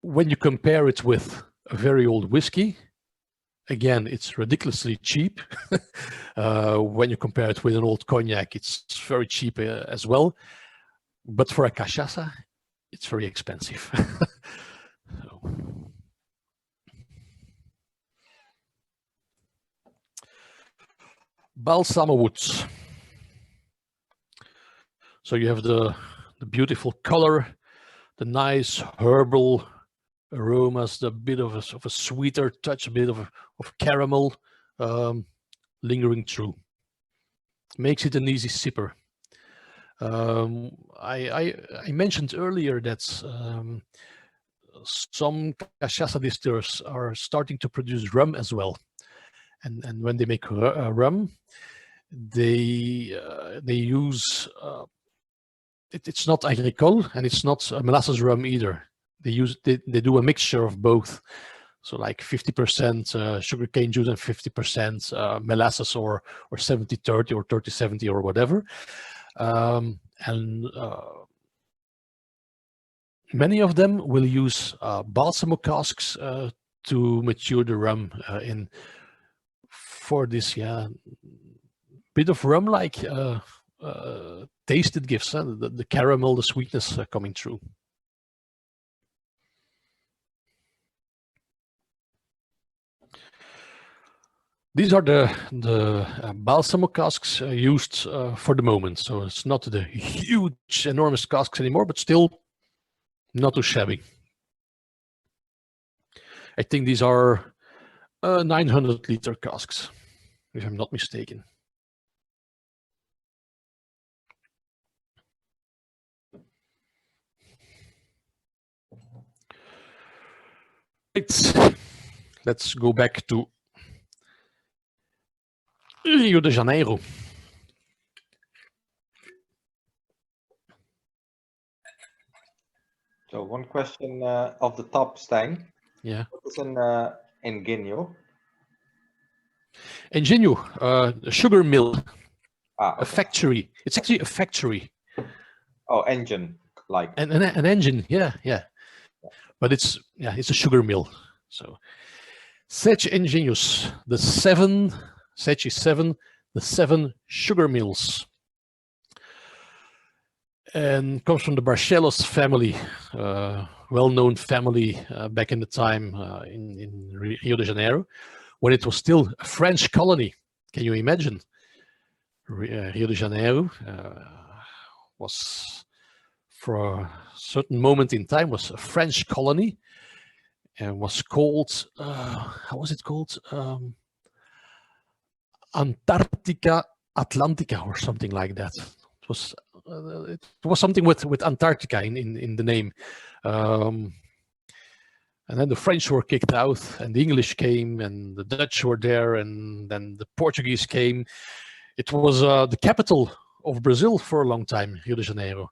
B: When you compare it with a very old whiskey, again, it's ridiculously cheap. When you compare it with an old cognac, it's very cheap as well. But for a cachaça, it's very expensive. So. Balsamo woods. So you have the beautiful color, the nice herbal aromas, the bit of a sweeter touch, a bit of caramel lingering through. Makes it an easy sipper. I mentioned earlier that some cachaça distillers are starting to produce rum as well, and when they make rum, they use it's not agricole and it's not molasses rum either. They do a mixture of both, so like 50% sugarcane juice and 50% molasses, or 70-30 or 30-70 or whatever. Many of them will use balsamo casks to mature the rum in for this bit of rum like taste it gives, the caramel, the sweetness coming through. These are the balsamo casks used for the moment. So it's not the huge, enormous casks anymore, but still not too shabby. I think these are 900-liter casks, if I'm not mistaken. Right. Let's go back to Rio de Janeiro.
A: So one question off the top, Stijn.
B: Yeah.
A: What is an engenho?
B: Engenho, a sugar mill,
A: Okay.
B: a factory. It's actually a factory.
A: Oh, engine, like
B: An engine, yeah. But it's a sugar mill. So Sete Engenhos, the 7 sugar mills, and comes from the Barcelos family, well-known family back in the time in Rio de Janeiro, when it was still a French colony. Can you imagine? Rio de Janeiro was, for a certain moment in time, was a French colony and was called, how was it called? Antarctica Atlantica or something like that. It was something with Antarctica in the name. And then the French were kicked out and the English came and the Dutch were there and then the Portuguese came. It was the capital of Brazil for a long time, Rio de Janeiro,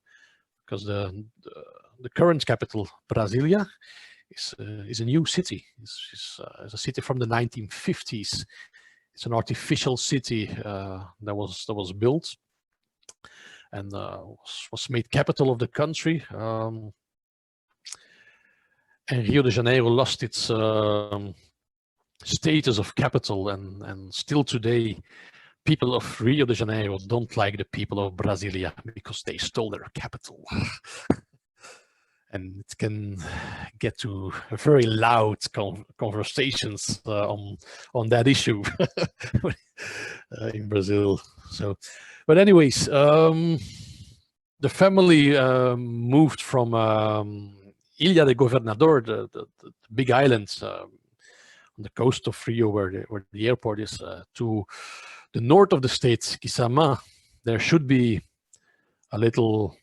B: because the current capital, Brasilia, is a new city. It's a city from the 1950s. It's an artificial city that was built and was made capital of the country. And Rio de Janeiro lost its status of capital, and still today, people of Rio de Janeiro don't like the people of Brasilia because they stole their capital. and it can get to very loud conversations on that issue in Brazil. So, but anyways, the family moved from Ilha de Governador, the big island on the coast of Rio, where the airport is, to the north of the state, Quisama. There should be a little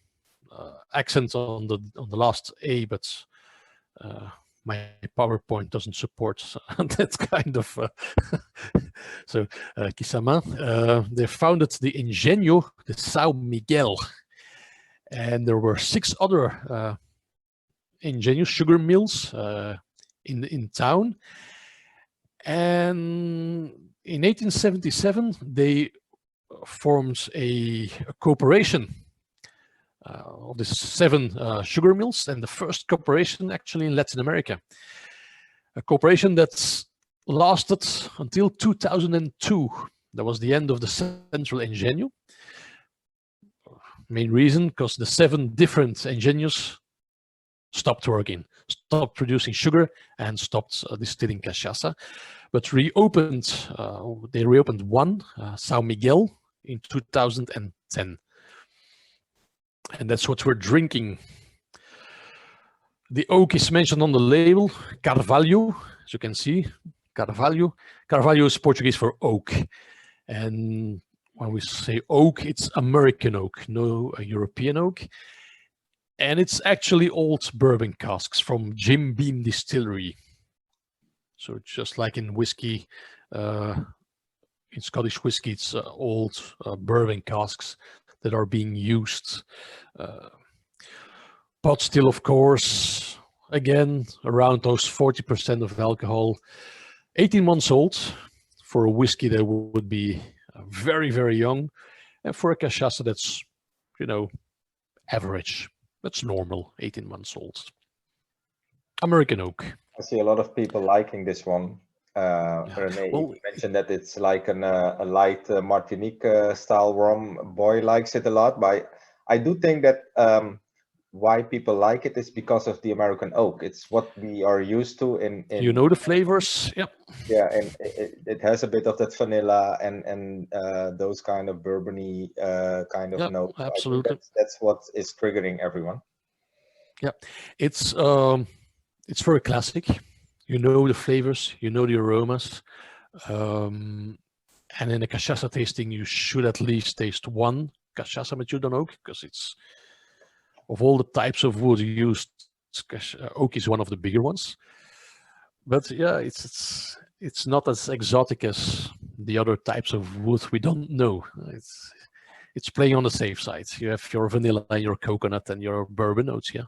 B: accent on the last A, but my PowerPoint doesn't support that kind of. So Quisama, they founded the Engenho de São Miguel, and there were 6 other Engenho sugar mills in town. And in 1877, they formed a corporation of the 7 sugar mills, and the first corporation actually in Latin America. A corporation that's lasted until 2002. That was the end of the Central Engenho. Main reason, because the 7 different engenhos stopped working, stopped producing sugar, and stopped distilling cachaça, but reopened. They reopened one, São Miguel, in 2010, and that's what we're drinking. The oak is mentioned on the label, Carvalho, as you can see. Carvalho is Portuguese for oak, and when we say oak, it's American oak, no European oak. And it's actually old bourbon casks from Jim Beam Distillery. So just like in whiskey, in Scottish whiskey, it's old bourbon casks that are being used. Pot still, of course, again, around those 40% of alcohol. 18 months old. For a whiskey that would be very, very young. And for a cachaça that's, average. That's normal, 18 months old. American oak.
A: I see a lot of people liking this one. René,
B: Well,
A: you mentioned that it's like a light Martinique style rum. Boy likes it a lot, but I do think that why people like it is because of the American oak. It's what we are used to in
B: the flavors. Yep.
A: Yeah, and it has a bit of that vanilla and those kind of bourbony kind of notes.
B: Absolutely.
A: That's what is triggering everyone.
B: Yeah, it's very classic. The flavors, the aromas, and in a cachaça tasting, you should at least taste one cachaça matured on oak, because it's, of all the types of wood used, oak is one of the bigger ones. But yeah, it's not as exotic as the other types of wood we don't know. It's playing on the safe side. You have your vanilla, your coconut, and your bourbon notes. Yeah.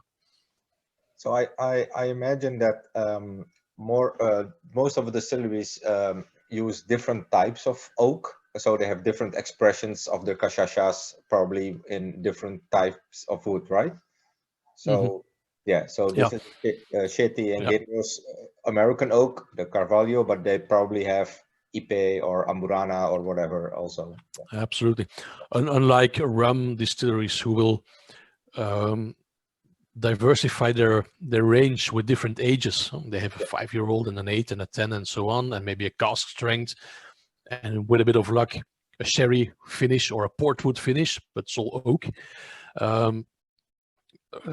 A: So I imagine that most of the distilleries use different types of oak. So they have different expressions of their cachaças, probably in different types of wood, right? So yeah, so this is Sete Engenhos American oak, the Carvalho, but they probably have Ipe or Amburana or whatever also. Yeah.
B: Absolutely. Unlike rum distilleries who will diversify their range with different ages. They have a 5-year-old and an 8 and a 10 and so on, and maybe a cask strength, and with a bit of luck, a sherry finish or a portwood finish, but it's all oak.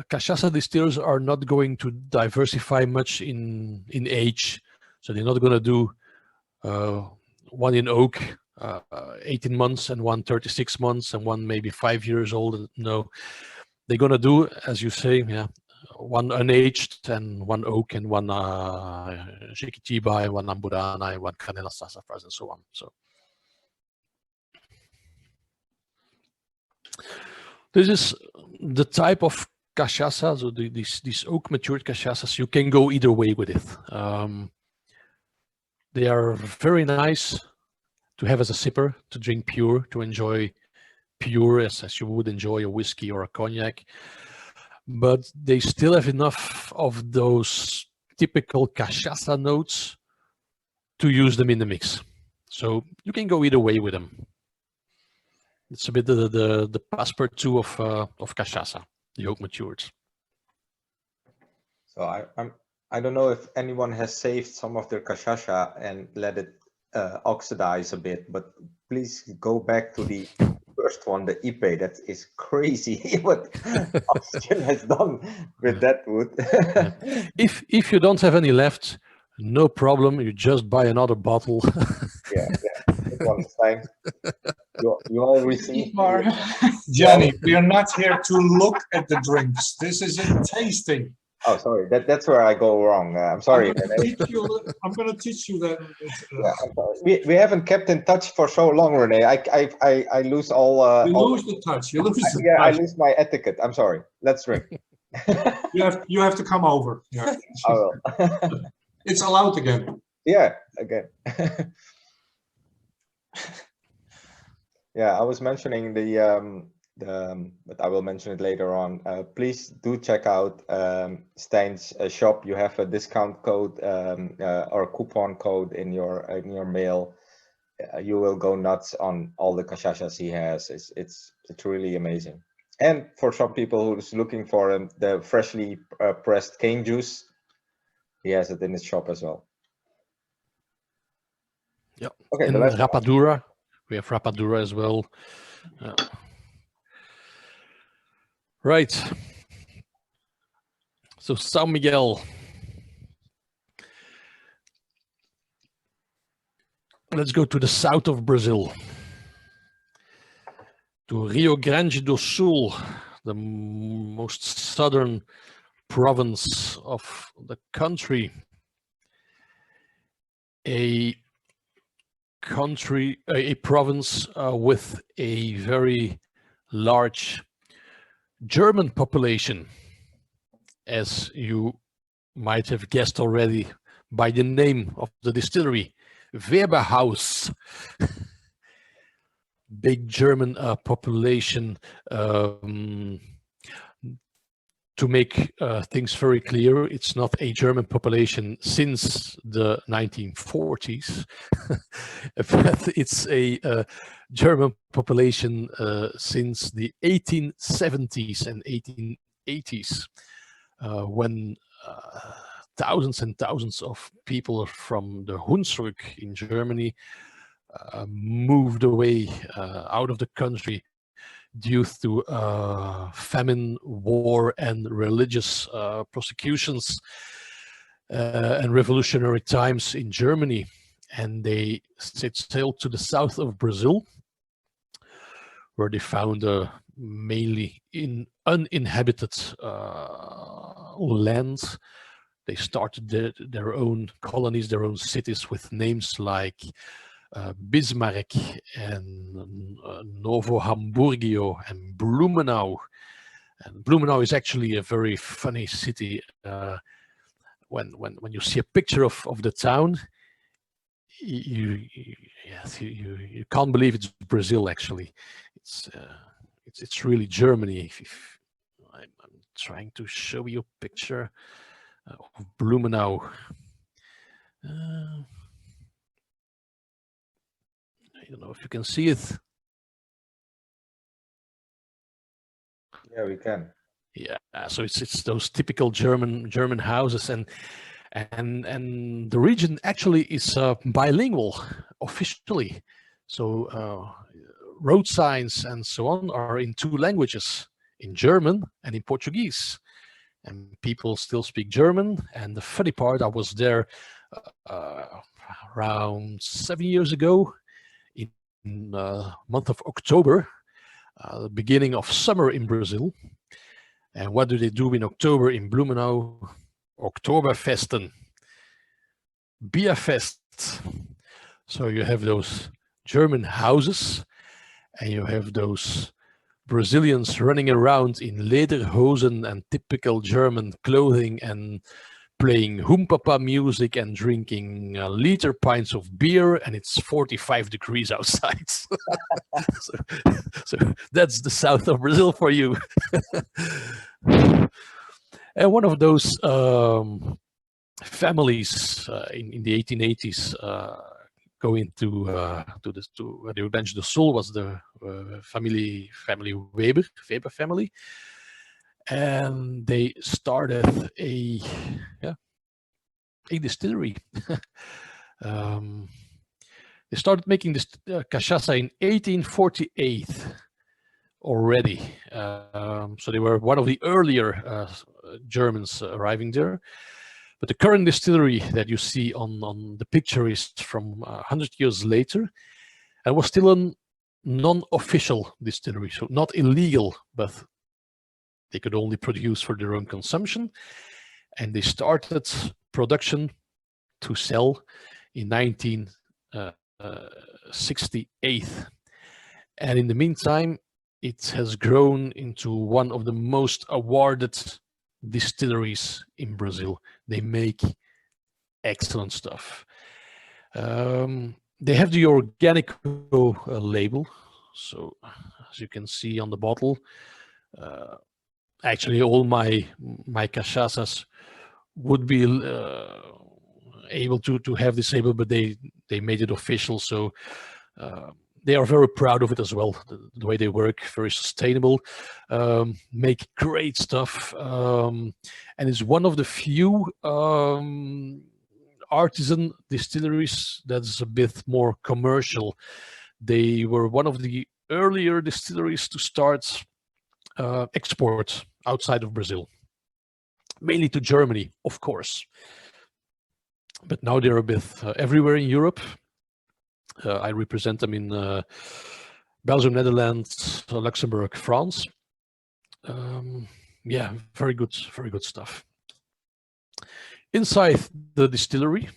B: Cachaça distillers are not going to diversify much in age, so they're not going to do one in oak 18 months and one 36 months and one maybe 5 years old. No, they're going to do, as you say, one unaged and one oak and one Jequitiba and one Amburana and one Canela Sassafras and so on. So this is the type of cachaça, so these oak matured cachaças. You can go either way with it. They are very nice to have as a sipper, to drink pure, to enjoy pure as you would enjoy a whiskey or a cognac. But they still have enough of those typical cachaça notes to use them in the mix. So you can go either way with them. It's a bit the passepartout of cachaça, the oak matured.
A: So I don't know if anyone has saved some of their cachaça and let it oxidize a bit, but please go back to the first one, the Ipe. That is crazy what oxygen has done with that wood.
B: If you don't have any left, no problem. You just buy another bottle.
A: Yeah. Good one, Stijn. You all receive
H: more.
E: Jenny, we are not here to look at the drinks. This is a tasting.
A: Oh, sorry. That's where I go wrong. I'm sorry.
E: I'm going to teach you that.
A: Yeah, I'm sorry. We haven't kept in touch for so long, Rene. I lose all.
E: You lose the touch. You lose the
A: Yeah, I
E: touch.
A: lose my etiquette. I'm sorry. Let's drink.
E: You have to come over. Yeah.
A: I will.
E: It's allowed again.
A: Yeah, again. Yeah, I was mentioning but I will mention it later on. Please do check out Stijn's shop. You have a discount code or coupon code in your mail. You will go nuts on all the cachaças he has. It's really amazing. And for some people who's looking for the freshly pressed cane juice, he has it in his shop as well.
B: Yeah.
A: Okay.
B: And Rapadura. We have Rapadura as well. Right. So São Miguel. Let's go to the south of Brazil. To Rio Grande do Sul, the most southern province of the country. A province with a very large German population, as you might have guessed already by the name of the distillery, Weber Haus. Big German population. To make things very clear, it's not a German population since the 1940s, but it's a German population since the 1870s and 1880s, when thousands and thousands of people from the Hunsrück in Germany moved away out of the country due to famine, war, and religious persecutions and revolutionary times in Germany. And they set sail to the south of Brazil, where they found a mainly uninhabited land. They started their own colonies, their own cities with names like Bismarck and Novo Hamburgio and Blumenau. And Blumenau is actually a very funny city. When you see a picture of the town, you can't believe it's Brazil. Actually, it's really Germany. I'm trying to show you a picture of Blumenau. I don't know if you can see it.
A: Yeah, we can.
B: Yeah, so it's those typical German houses, and the region actually is bilingual officially. So road signs and so on are in two languages, in German and in Portuguese. And people still speak German. And the funny part, I was there around 7 years ago, in the month of October, the beginning of summer in Brazil. And what do they do in October in Blumenau? Oktoberfesten, Bierfest. So you have those German houses, and you have those Brazilians running around in lederhosen and typical German clothing and playing humpapa music and drinking liter pints of beer, and it's 45 degrees outside. so that's the south of Brazil for you. And one of those families in the 1880s going to Rio Grande do Sul was the family Weber family. and they started a distillery. They started making this cachaça in 1848 already. So they were one of the earlier Germans arriving there. But the current distillery that you see on the picture is from 100 years later, and was still a non-official distillery, so not illegal, but they could only produce for their own consumption. And they started production to sell in 1968. And in the meantime, it has grown into one of the most awarded distilleries in Brazil. They make excellent stuff. They have the Organico label. So as you can see on the bottle, actually all my cachaças would be able to have this label, but they made it official. So they are very proud of it as well. The way they work, very sustainable, make great stuff, and it's one of the few artisan distilleries that's a bit more commercial. They were one of the earlier distilleries to start export outside of Brazil, mainly to Germany, of course. But now they're a bit everywhere in Europe. I represent them in Belgium, Netherlands, Luxembourg, France. Yeah, very good stuff. Inside the distillery,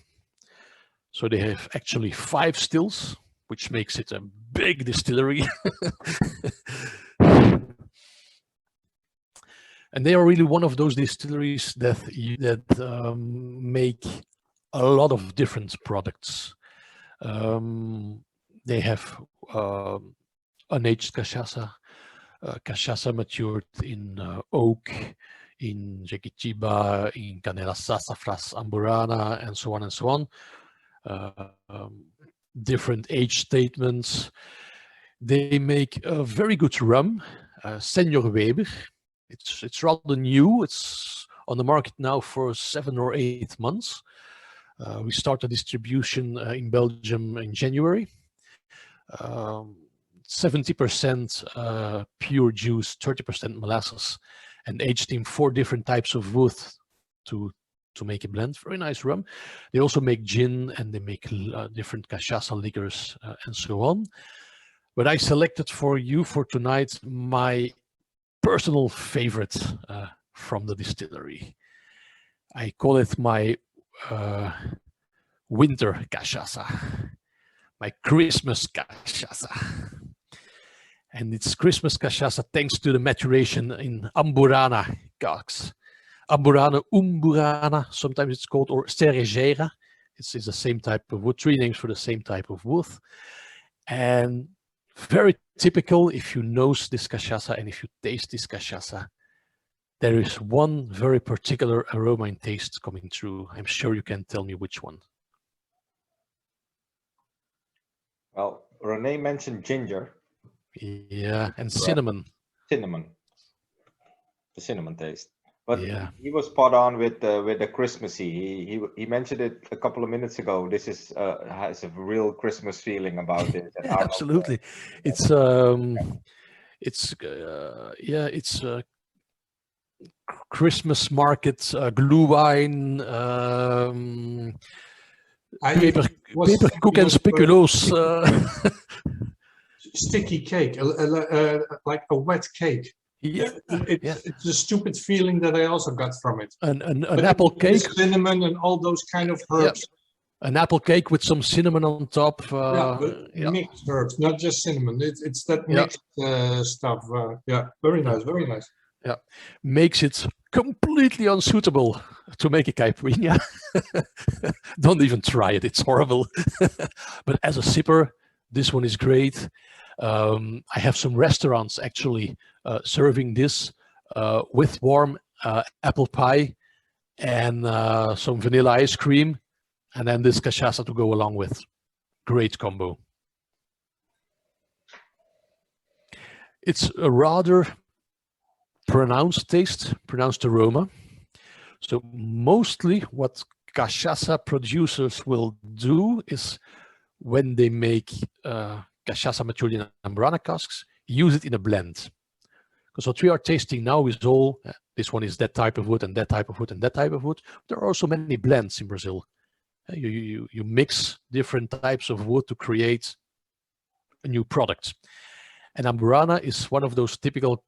B: so they have actually 5 stills, which makes it a big distillery. And they are really one of those distilleries that make a lot of different products. They have unaged cachaça, cachaça matured in oak, in Jequitiba, in Canela Sassafras, Amburana, and so on and so on. Different age statements. They make a very good rum, Senor Weber. It's rather new. It's on the market now for 7 or 8 months. We started distribution in Belgium in January. 70% pure juice, 30% molasses, and aged in 4 different types of wood to make a blend. Very nice rum. They also make gin, and they make different cachaça liquors and so on. But I selected for you for tonight my personal favorite from the distillery. I call it my winter cachaça, my Christmas cachaça. And it's Christmas cachaça thanks to the maturation in Amburana casks. Amburana, Umburana, sometimes it's called, or Cerejeira. It's the same type of wood, 3 names for the same type of wood. And very typical, if you nose this cachaça and if you taste this cachaça, there is one very particular aroma and taste coming through. I'm sure you can tell me which one.
A: Well, Rene mentioned ginger.
B: Yeah, and cinnamon.
A: Cinnamon. The cinnamon taste. But
B: yeah,
A: he was spot on with the Christmassy. He mentioned it a couple of minutes ago. This is has a real Christmas feeling about it.
B: yeah, absolutely. It's Christmas market, glühwein, peperkoek and speculoos.
E: Sticky cake, like a wet cake.
B: Yeah,
E: it's a stupid feeling that I also got from it.
B: An apple cake,
E: cinnamon and all those kind of herbs.
B: An apple cake with some cinnamon on top.
E: Mixed herbs, not just cinnamon. It's that mixed stuff. Very nice, very nice.
B: Yeah, makes it completely unsuitable to make a caipirinha. Don't even try it; it's horrible. But as a sipper, this one is great. I have some restaurants actually serving this with warm apple pie and some vanilla ice cream, and then this cachaça to go along with. Great combo. It's a rather pronounced taste, pronounced aroma. So mostly what cachaça producers will do is when they make cachaça matured in Amburana casks, use it in a blend. Because what we are tasting now is all, this one is that type of wood and that type of wood and that type of wood. There are also many blends in Brazil. You mix different types of wood to create a new product. And Amburana is one of those typical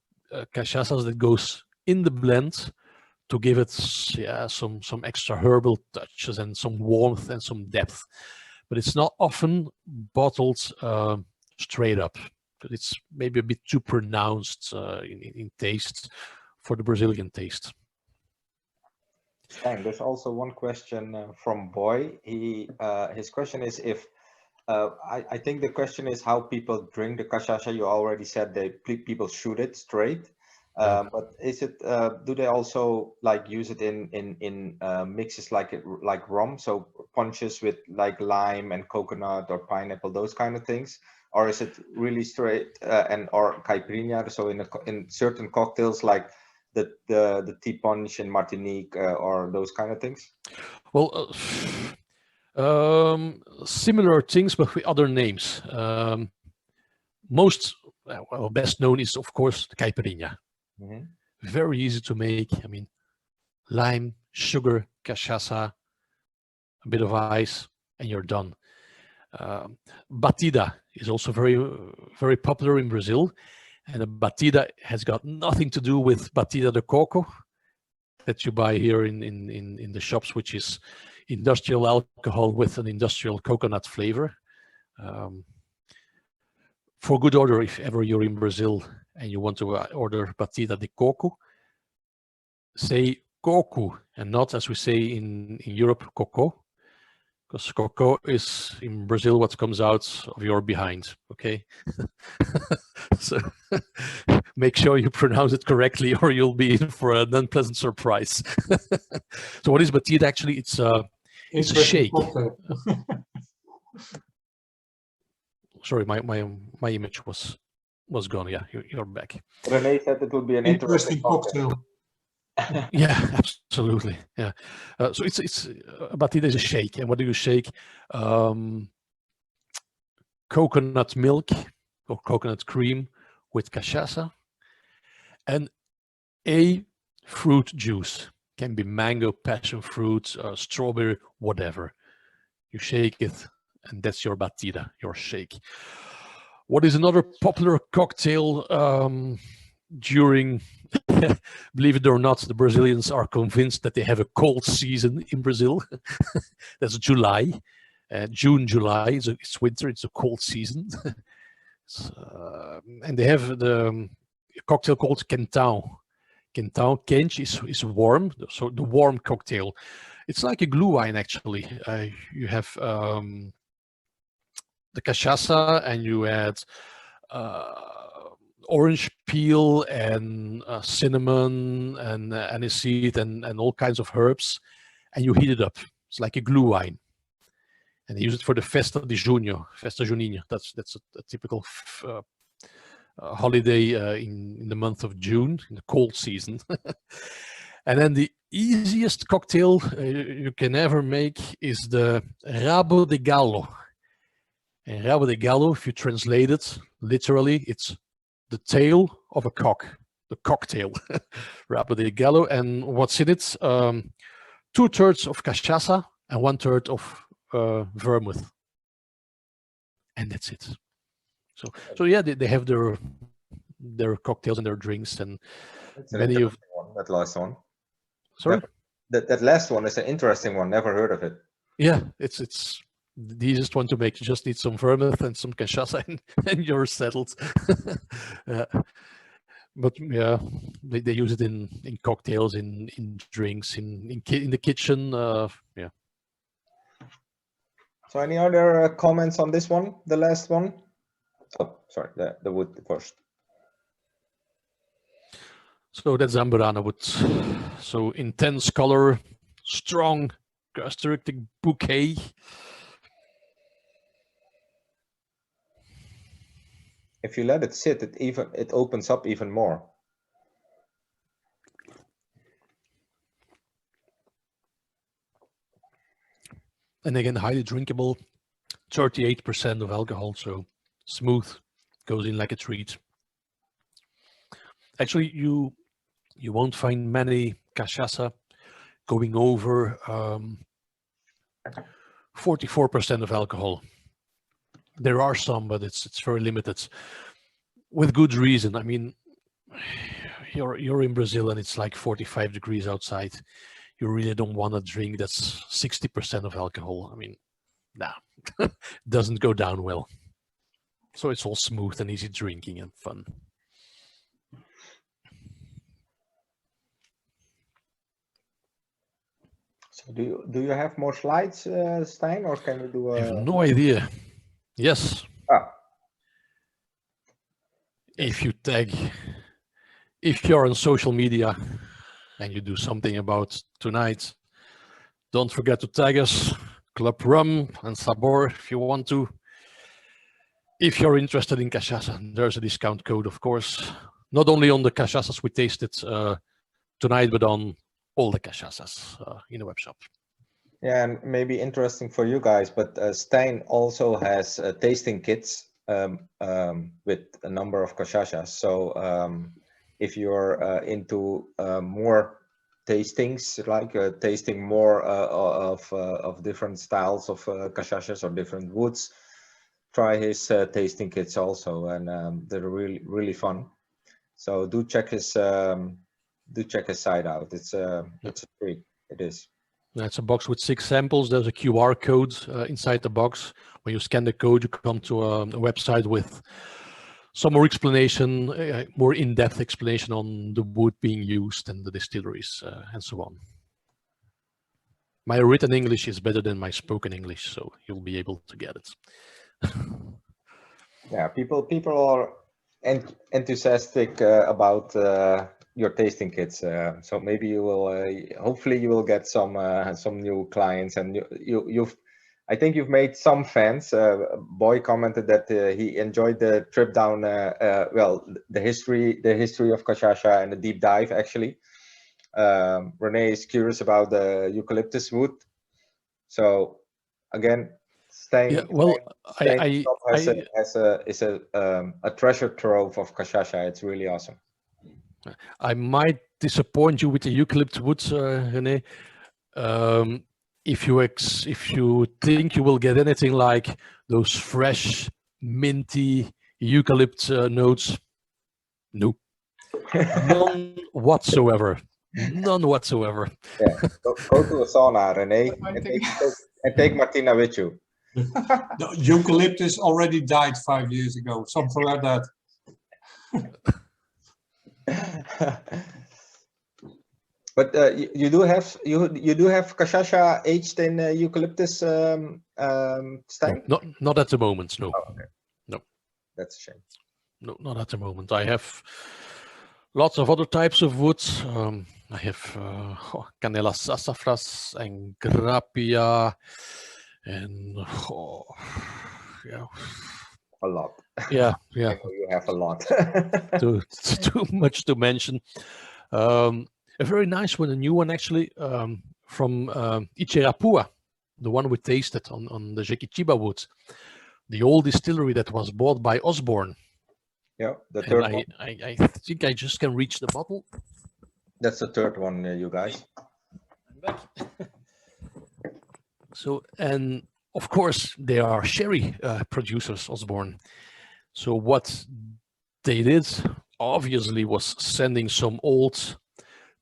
B: cachaças that goes in the blend to give it some extra herbal touches and some warmth and some depth. But it's not often bottled straight up. It's maybe a bit too pronounced in taste for the Brazilian taste.
A: And there's also one question from Boy. His question is if I think the question is how people drink the cachaça. You already said people shoot it straight, but is it do they also like use it in mixes like rum, so punches with like lime and coconut or pineapple, those kind of things? Or is it really straight or caipirinha? So in certain cocktails like the tea punch in Martinique or those kind of things?
B: Well, similar things but with other names. Best known is of course the caipirinha.
A: Mm-hmm.
B: Very easy to make. I mean, lime, sugar, cachaça, a bit of ice, and you're done. Batida is also very popular in Brazil, and a batida has got nothing to do with batida de coco that you buy here in the shops, which is industrial alcohol with an industrial coconut flavor. For good order, if ever you're in Brazil and you want to order batida de coco, say coco and not, as we say in Europe, coco. Because coco is in Brazil what comes out of your behind, okay? So make sure you pronounce it correctly or you'll be in for an unpleasant surprise. So what is batida actually? It's a shake. Sorry, my image was gone. Yeah, you're back.
A: René said it would be an interesting cocktail.
B: Yeah, absolutely. Yeah. So it's batida is a shake, and what do you shake? Coconut milk or coconut cream with cachaça, and a fruit juice. Can be mango, passion fruit, strawberry, whatever. You shake it, and that's your batida, your shake. What is another popular cocktail during, believe it or not, the Brazilians are convinced that they have a cold season in Brazil. That's July. June, July, it's winter, it's a cold season. And they have the cocktail called quentão. Quentão, quente is warm, so the warm cocktail. It's like a glue wine, actually. You have the cachaça, and you add orange peel and cinnamon and aniseed and all kinds of herbs, and you heat it up. It's like a glue wine. And they use it for the Festa de Junho, Festa Juninho. That's a typical holiday in the month of June, in the cold season. And then the easiest cocktail you can ever make is the rabo de galo. And rabo de galo, if you translate it literally, it's the tail of a cock, the cocktail. Rabo de galo. And what's in it? 2/3 of cachaça and 1/3 of vermouth, and that's it. So yeah, they have their cocktails and their drinks, and many of
A: one, that last one.
B: Sorry,
A: that last one is an interesting one. Never heard of it.
B: Yeah, it's the easiest one to make. You just need some vermouth and some cachaça, and you're settled. But yeah, they use it in cocktails, in drinks, in the kitchen. Yeah.
A: So any other comments on this one, the last one? Oh, sorry, the wood first.
B: So that's Amburana wood. So intense color, strong characteristic bouquet.
A: If you let it sit, it opens up even more.
B: and again, highly drinkable, 38% of alcohol, so smooth, goes in like a treat. Actually, you won't find many cachaça going over 44% of alcohol. There are some, but it's very limited, with good reason. I mean, you're in Brazil and it's like 45 degrees outside. You really don't want a drink that's 60% of alcohol. I mean, nah, doesn't go down well. So it's all smooth and easy drinking and fun.
A: So do you have more slides, Stijn, or can we do?
B: I have no idea. Yes.
A: Ah.
B: If you're on social media and you do something about tonight, don't forget to tag us, Club Rum and Sabor, if you want to. If you're interested in cachaça, there's a discount code, of course. Not only on the cachaças we tasted tonight, but on all the cachaças in the web shop.
A: Yeah, and maybe interesting for you guys, but Stijn also has tasting kits with a number of cachaças. So if you're into more tastings, like tasting more of different styles of cachaças or different woods, try his tasting kits also, and they're really fun. So do check his site out. It's a treat. It is.
B: That's a box with 6 samples. There's a QR code inside the box. When you scan the code, you come to a website with some more explanation, more in-depth explanation on the wood being used and the distilleries and so on. My written English is better than my spoken English, so you'll be able to get it.
A: Yeah, people are enthusiastic about your tasting kits, so maybe you will. Hopefully, you will get some new clients, and I think you've made some fans. Boy commented that he enjoyed the trip down. Well, the history of cachaça and the deep dive actually. Renee is curious about the eucalyptus wood. So again, Stijn,
B: yeah, well,
A: Stijn is a treasure trove of cachaça. It's really awesome.
B: I might disappoint you with the eucalyptus woods, René. If you think you will get anything like those fresh, minty eucalypt notes, no, none whatsoever. None whatsoever.
A: Yeah, go to a sauna, René, and take Martina with you.
E: The eucalyptus already died 5 years ago, something like that.
A: But you do have cachaça aged in eucalyptus, Stijn?
B: No, not at the moment. No.
A: Oh, okay.
B: No.
A: That's a shame.
B: No, not at the moment. I have lots of other types of woods. I have Canela sassafras and Grapia, and yeah,
A: a lot.
B: Yeah.
A: You have a lot.
B: too much to mention. A very nice one, a new one actually, from Itirapua, the one we tasted on the Jequitiba wood, the old distillery that was bought by Osborne.
A: Yeah, the third one.
B: I think I just can reach the bottle.
A: That's the third one, you guys.
B: I'm back. So, and of course, they are sherry producers, Osborne. So what they did, obviously, was sending some old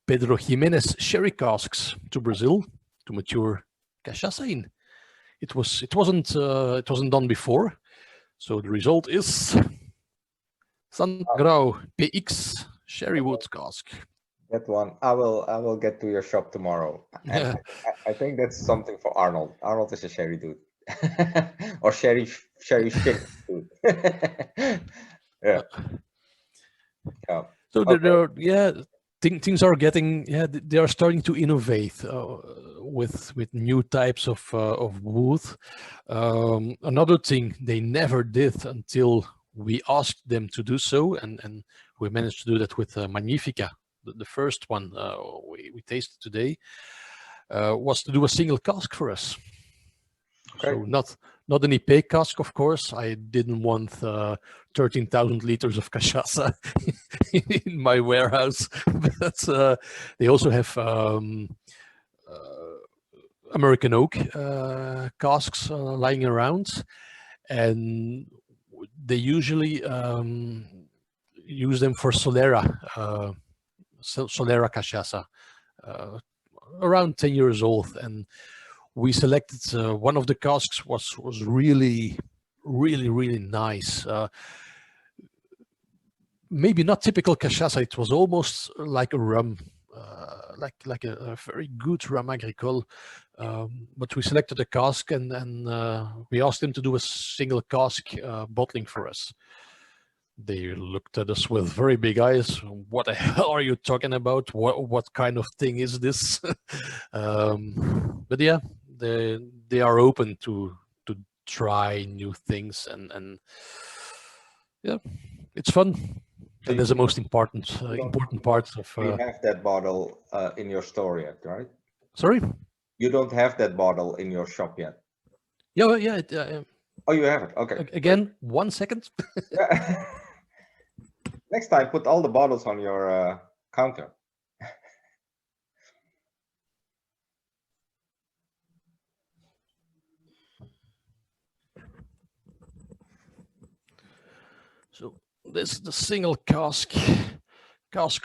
B: Pedro Jimenez sherry casks to Brazil to mature cachaça in. It wasn't done before, so the result is Santo Grau PX sherry wood cask.
A: That one, I will get to your shop tomorrow.
B: Yeah.
A: I think that's something for Arnold. Arnold is a sherry dude, or sherry shit dude. Yeah.
B: So
A: okay.
B: Things are getting, they are starting to innovate with new types of wood. Another thing they never did until we asked them to do so, and we managed to do that with Magnifica, the first one we tasted today, was to do a single cask for us. So not an IP cask, of course. I didn't want 13,000 liters of cachaça in my warehouse. But they also have American oak casks lying around, and they usually use them for Solera, Solera cachaça, around 10 years old. And we selected one of the casks was really nice. Maybe not typical cachaça. It was almost like a rum, like a very good rum agricole. But we selected a cask, and we asked them to do a single cask bottling for us. They looked at us with very big eyes. What the hell are you talking about? What kind of thing is this? But yeah, they are open to try new things, and yeah, it's fun. And that's the most important part of.
A: You have that bottle in your store yet, right?
B: Sorry?
A: You don't have that bottle in your shop yet.
B: Yeah, well, yeah.
A: Oh, you have it. Okay.
B: Again, 1 second.
A: Yeah. Next time, put all the bottles on your counter.
B: So this is the single cask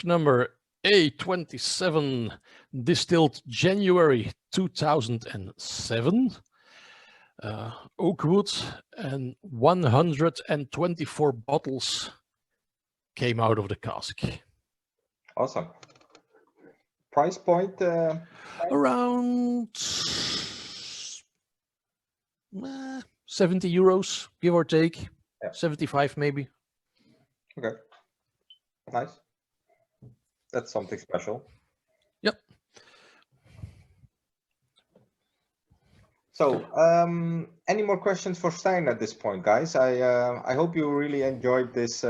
B: number A27, distilled January 2007. Oak wood, and 124 bottles came out of the cask.
A: Awesome. Price point?
B: Around 70 euros, give or take.
A: Yeah.
B: 75 maybe.
A: Okay. Nice. That's something special.
B: Yep.
A: So, any more questions for Stijn at this point, guys? I hope you really enjoyed this,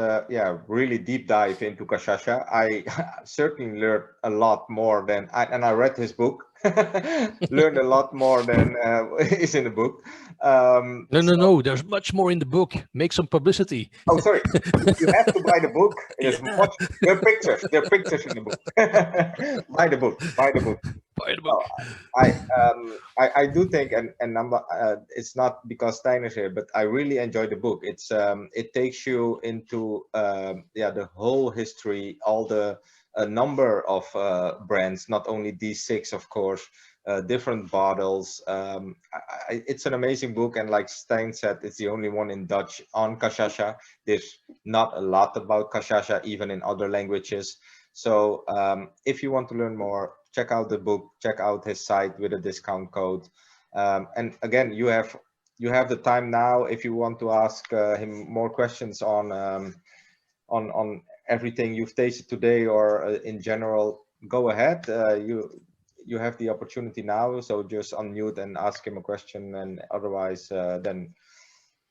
A: really deep dive into cachaça. I certainly learned a lot more than, and I read his book, learned a lot more than is in the book.
B: No, there's much more in the book. Make some publicity.
A: Oh, sorry. You have to buy the book. There's much. There are pictures in the book. Buy the book. Buy the book.
B: Buy the book.
A: I do think, and it's not because Stijn is here, but I really enjoy the book. It's it takes you into the whole history, all the number of brands, not only these 6, of course, different bottles. It's an amazing book, and like Stijn said, it's the only one in Dutch on cachaça. There's not a lot about cachaça, even in other languages. So if you want to learn more, check out the book, check out his site with a discount code. And again, you have the time now if you want to ask him more questions on everything you've tasted today, or in general. Go ahead. You have the opportunity now, so just unmute and ask him a question. And otherwise, then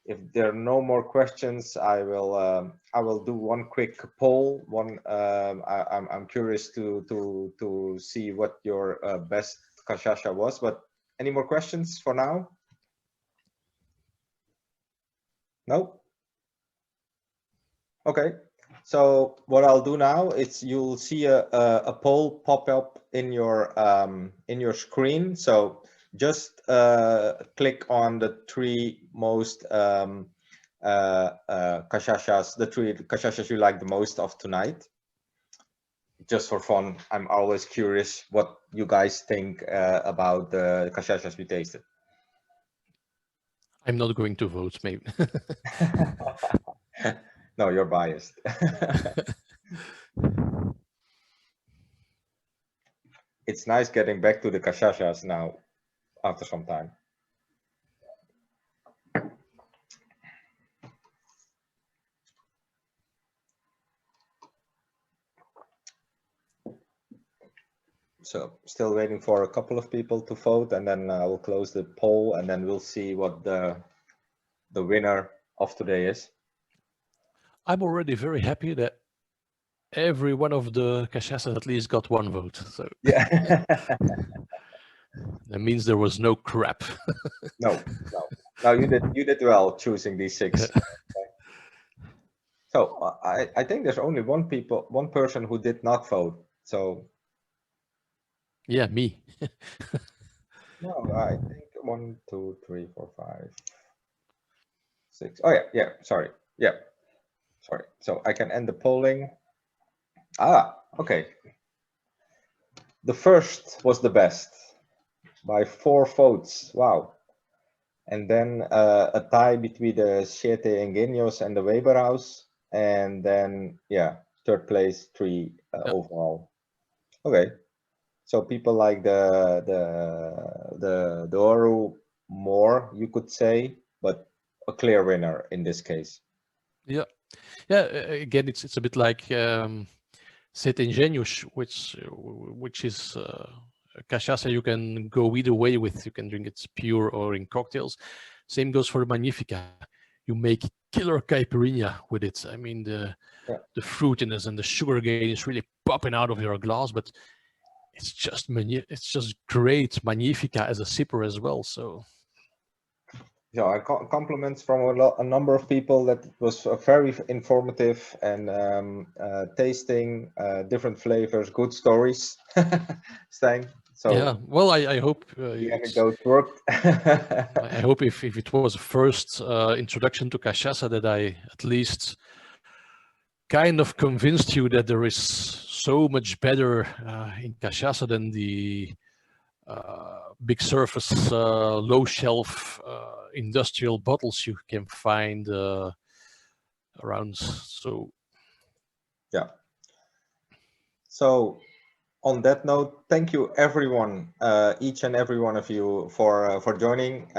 A: if there are no more questions, I will do one quick poll. I'm curious to see what your best cachaça was. But any more questions for now? No? Okay. So what I'll do now is you'll see a poll pop up in your screen. So just click on the 3 most cachaças, the 3 cachaças you like the most of tonight. Just for fun, I'm always curious what you guys think about the cachaças we tasted.
B: I'm not going to vote, maybe.
A: No, you're biased. It's nice getting back to the cachaças now after some time. So still waiting for a couple of people to vote, and then I will close the poll, and then we'll see what the winner of today is.
B: I'm already very happy that every one of the cachaças at least got 1 vote. So
A: yeah.
B: That means there was no crap.
A: No. No, you did well choosing these 6. So I think there's only one person who did not vote. So
B: Yeah, me.
A: no, I think 1, 2, 3, 4, 5, 6. Oh yeah. Sorry. Yeah. Sorry. So I can end the polling. Okay. The first was the best by 4 votes. Wow. And then a tie between the Sete Engenhos and the Weber House. And then, yeah, third place, 3 overall. Okay. So people like the Oru more, you could say, but a clear winner in this case.
B: Yeah. Again, it's a bit like Sete Engenhos, which is cachaça you can go either way with. You can drink it pure or in cocktails. Same goes for Magnifica. You make killer caipirinha with it. I mean, the fruitiness and the sugar gain is really popping out of your glass, but it's just great Magnifica as a sipper as well. So
A: yeah, I compliments from a number of people that it was very informative and tasting different flavors, good stories. Stijn. So
B: yeah, well, I hope
A: the anecdote worked.
B: I hope if it was a first introduction to cachaça, that I at least kind of convinced you that there is so much better in cachaça than the big surface, low shelf industrial bottles you can find around. So
A: yeah. So on that note, thank you everyone, each and every one of you for joining.